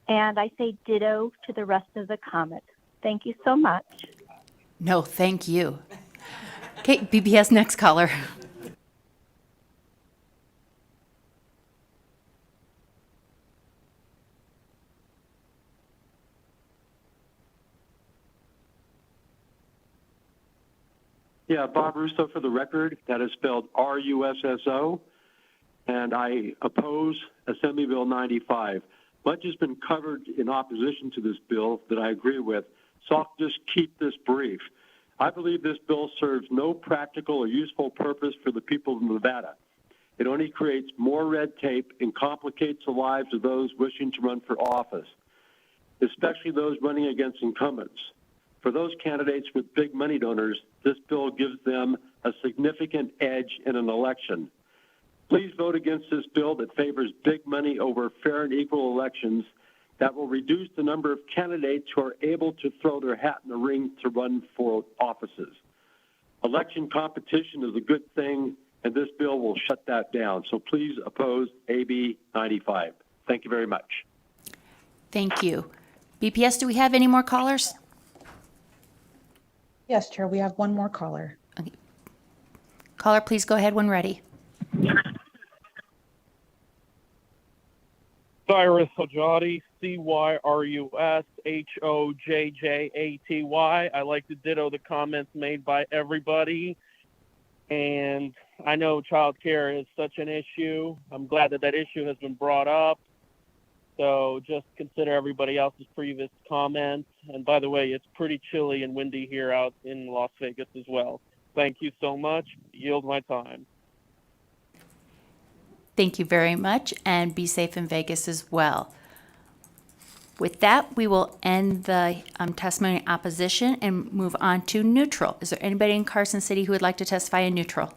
And I say ditto to the rest of the comments. Thank you so much. No, thank you. Okay, BPS, next caller. Yeah, Bob Russo for the record. That is spelled R-U-S-S-O. And I oppose Assembly Bill 95. Much has been covered in opposition to this bill that I agree with, so I'll just keep this brief. I believe this bill serves no practical or useful purpose for the people of Nevada. It only creates more red tape and complicates the lives of those wishing to run for office, especially those running against incumbents. For those candidates with big money donors, this bill gives them a significant edge in an election. Please vote against this bill that favors big money over fair and equal elections that will reduce the number of candidates who are able to throw their hat in the ring to run for offices. Election competition is a good thing, and this bill will shut that down. So please oppose AB 95. Thank you very much. Thank you. BPS, do we have any more callers? Yes, Chair, we have one more caller. Okay. Caller, please go ahead when ready. Cyrus Hojati, CYRUSHOJJATY. I like to ditto the comments made by everybody. And I know child care is such an issue. I'm glad that that issue has been brought up. So just consider everybody else's previous comments. And by the way, it's pretty chilly and windy here out in Las Vegas as well. Thank you so much. Yield my time. Thank you very much, and be safe in Vegas as well. With that, we will end the testimony in opposition and move on to neutral. Is there anybody in Carson City who would like to testify in neutral?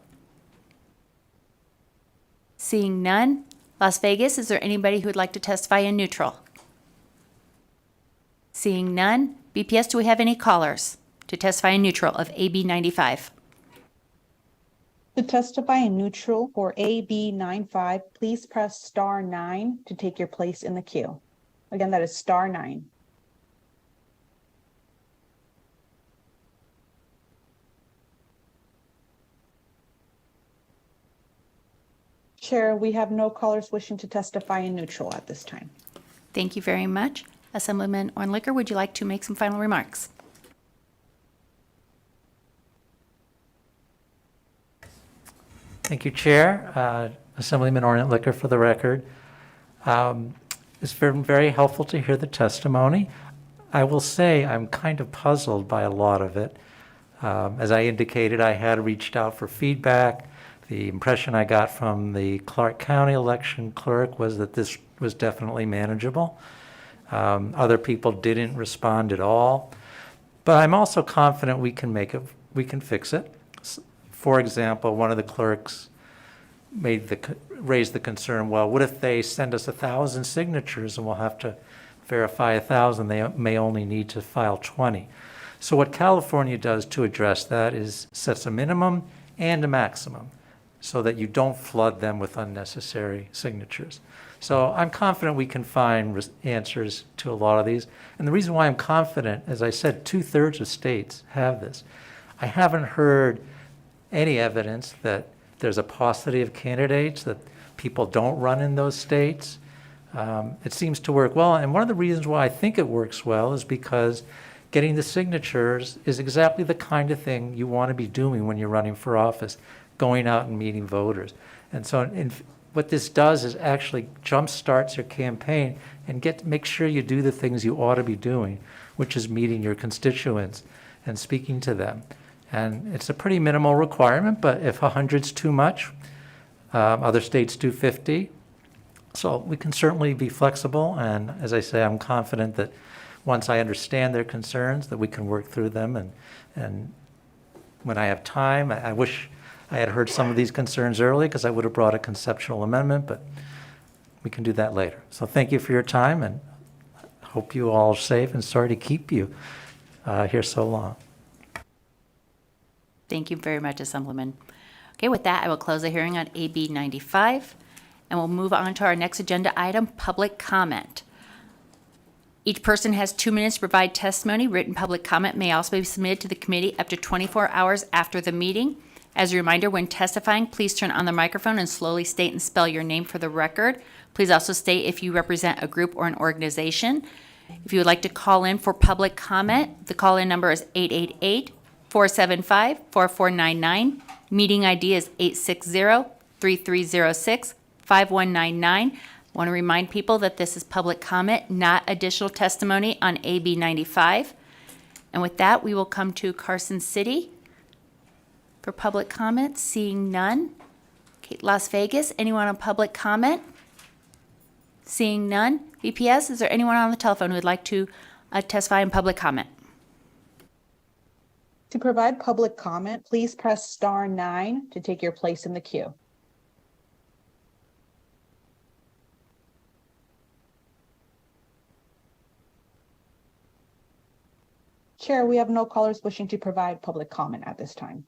Seeing none. Las Vegas, is there anybody who would like to testify in neutral? Seeing none. BPS, do we have any callers to testify in neutral of AB 95? To testify in neutral for AB 95, please press star 9 to take your place in the queue. Again, that is star 9. Chair, we have no callers wishing to testify in neutral at this time. Thank you very much. Assemblyman Ornlicker, would you like to make some final remarks? Thank you, Chair. Assemblyman Ornlicker for the record. It's been very helpful to hear the testimony. I will say I'm kind of puzzled by a lot of it. As I indicated, I had reached out for feedback. The impression I got from the Clark County election clerk was that this was definitely manageable. Other people didn't respond at all. But I'm also confident we can fix it. For example, one of the clerks raised the concern, well, what if they send us 1,000 signatures and we'll have to verify 1,000? They may only need to file 20. So what California does to address that is sets a minimum and a maximum so that you don't flood them with unnecessary signatures. So I'm confident we can find answers to a lot of these. And the reason why I'm confident, as I said, 2/3 of states have this. I haven't heard any evidence that there's a paucity of candidates, that people don't run in those states. It seems to work well. And one of the reasons why I think it works well is because getting the signatures is exactly the kind of thing you want to be doing when you're running for office, going out and meeting voters. And so what this does is actually jumpstarts your campaign and make sure you do the things you ought to be doing, which is meeting your constituents and speaking to them. And it's a pretty minimal requirement, but if 100's too much, other states do 50. So we can certainly be flexible, and as I say, I'm confident that once I understand their concerns, that we can work through them, and when I have time, I wish I had heard some of these concerns early, because I would have brought a conceptual amendment, but we can do that later. So thank you for your time, and hope you all are safe, and sorry to keep you here so long. Thank you very much, Assemblyman. Okay, with that, I will close the hearing on AB 95, and we'll move on to our next agenda item, public comment. Each person has 2 minutes to provide testimony. Written public comment may also be submitted to the committee up to 24 hours after the meeting. As a reminder, when testifying, please turn on the microphone and slowly state and spell your name for the record. Please also state if you represent a group or an organization. If you would like to call in for public comment, the call-in number is 888-475-4499. Meeting ID is 860-3306-5199. I want to remind people that this is public comment, not additional testimony on AB 95. And with that, we will come to Carson City for public comment. Seeing none. Okay, Las Vegas, anyone on public comment? Seeing none. VPS, is there anyone on the telephone who would like to testify in public comment? To provide public comment, please press *9 to take your place in the queue. Chair, we have no callers wishing to provide public comment at this time.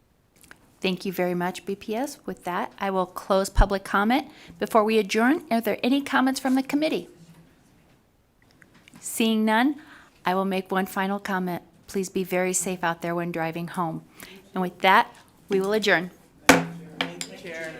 Thank you very much, BPS. With that, I will close public comment. Before we adjourn, are there any comments from the committee? Seeing none, I will make one final comment. Please be very safe out there when driving home. And with that, we will adjourn. Chair.